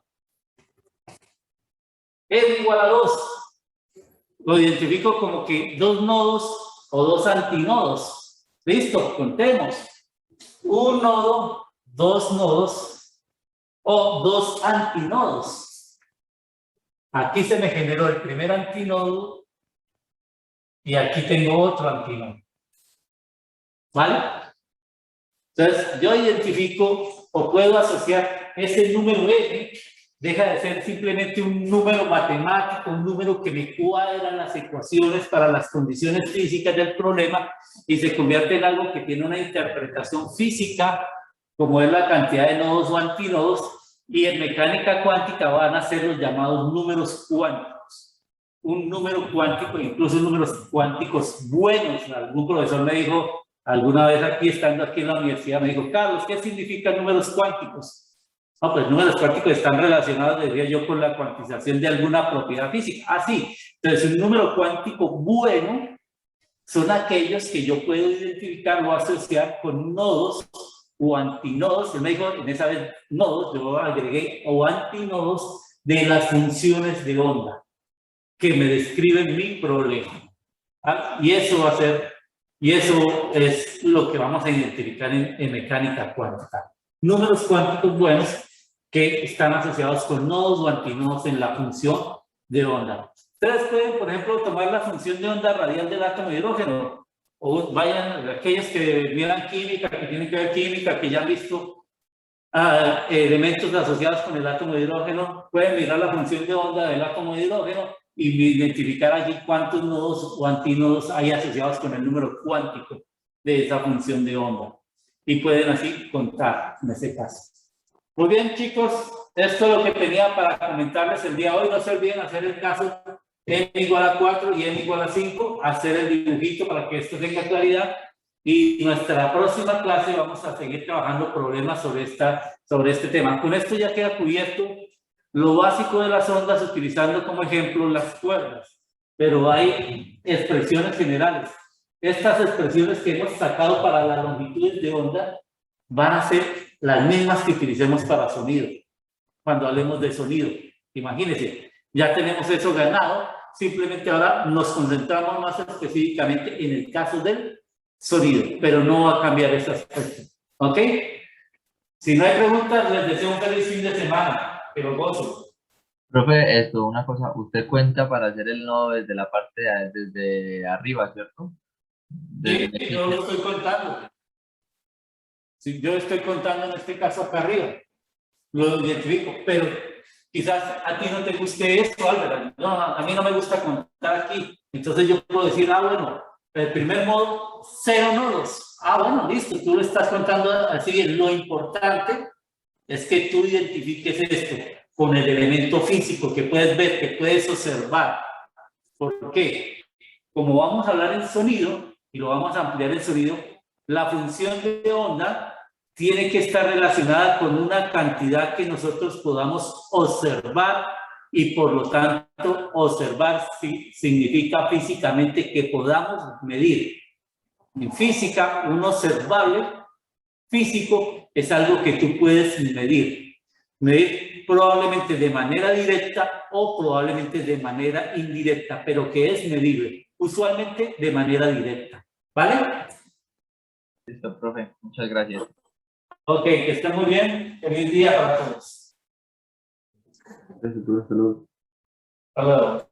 Speaker 1: M igual a 2. Lo identifico como que 2 nodos o 2 antinodos. Listo, contemos. Un nodo, 2 nodos o 2 antinodos. Aquí se me generó el primer antinodo y aquí tengo otro antinodo. ¿Vale? Entonces, yo identifico o puedo asociar ese número n. Deja de ser simplemente un número matemático, un número que me cuadra las ecuaciones para las condiciones físicas del problema y se convierte en algo que tiene una interpretación física, como es la cantidad de nodos o antinodos, y en mecánica cuántica van a ser los llamados números cuánticos. Un número cuántico, incluso números cuánticos buenos. Algún profesor me dijo alguna vez estando aquí en la universidad, me dijo, Carlos, ¿qué significan números cuánticos? No, pues números cuánticos están relacionados, diría yo, con la cuantización de alguna propiedad física. Sí. Entonces, un número cuántico bueno son aquellos que yo puedo identificar o asociar con nodos o antinodos. Él me dijo, en esa vez nodos, yo agregué o antinodos de las funciones de onda que me describen mi problema. Y eso va a ser, y eso es lo que vamos a identificar en mecánica cuántica. Números cuánticos buenos que están asociados con nodos o antinodos en la función de onda. Ustedes pueden, por ejemplo, tomar la función de onda radial del átomo de hidrógeno, o vayan, aquellos que miran química, que tienen que ver química, que ya han visto elementos asociados con el átomo de hidrógeno, pueden mirar la función de onda del átomo de hidrógeno y identificar allí cuántos nodos o antinodos hay asociados con el número cuántico de esa función de onda. Y pueden así contar en ese caso. Muy bien, chicos, esto es lo que tenía para comentarles el día de hoy. No se olviden hacer el caso n igual a 4 y n igual a 5, hacer el dibujito para que esto tenga claridad. Y nuestra próxima clase vamos a seguir trabajando problemas sobre este tema. Con esto ya queda cubierto lo básico de las ondas, utilizando como ejemplo las cuerdas. Pero hay expresiones generales. Estas expresiones que hemos sacado para las longitudes de onda van a ser las mismas que utilicemos para sonido, cuando hablemos de sonido. Imagínense, ya tenemos eso ganado, simplemente ahora nos concentramos más específicamente en el caso del sonido, pero no va a cambiar ese aspecto. ¿Ok? Si no hay preguntas, les deseo un feliz fin de semana, que lo gocen.
Speaker 2: Profe, esto, una cosa, usted cuenta para hacer el nodo desde la parte desde arriba, ¿cierto?
Speaker 1: Sí,
Speaker 2: Desde el
Speaker 1: yo lo
Speaker 2: inicio.
Speaker 1: estoy contando. Sí, yo estoy contando en este caso acá arriba. Lo identifico, pero quizás a ti no te guste esto, Álvaro. No, a mí no me gusta contar aquí. Entonces yo puedo decir, bueno, el primer modo, 0 nodos. Bueno, listo, tú lo estás contando así bien. Lo importante es que tú identifiques esto con el elemento físico que puedes ver, que puedes observar. ¿Por qué? Como vamos a hablar en sonido, y lo vamos a ampliar en sonido, la función de onda tiene que estar relacionada con una cantidad que nosotros podamos observar y por lo tanto observar significa físicamente que podamos medir. En física, un observable físico es algo que tú puedes medir. Medir probablemente de manera directa o probablemente de manera indirecta, pero que es medible, usualmente de manera directa. ¿Vale?
Speaker 2: Listo, profe, muchas gracias.
Speaker 1: Ok, que estén muy bien. Feliz día para todos.
Speaker 4: Gracias, profe. Hasta luego.
Speaker 1: Hasta luego.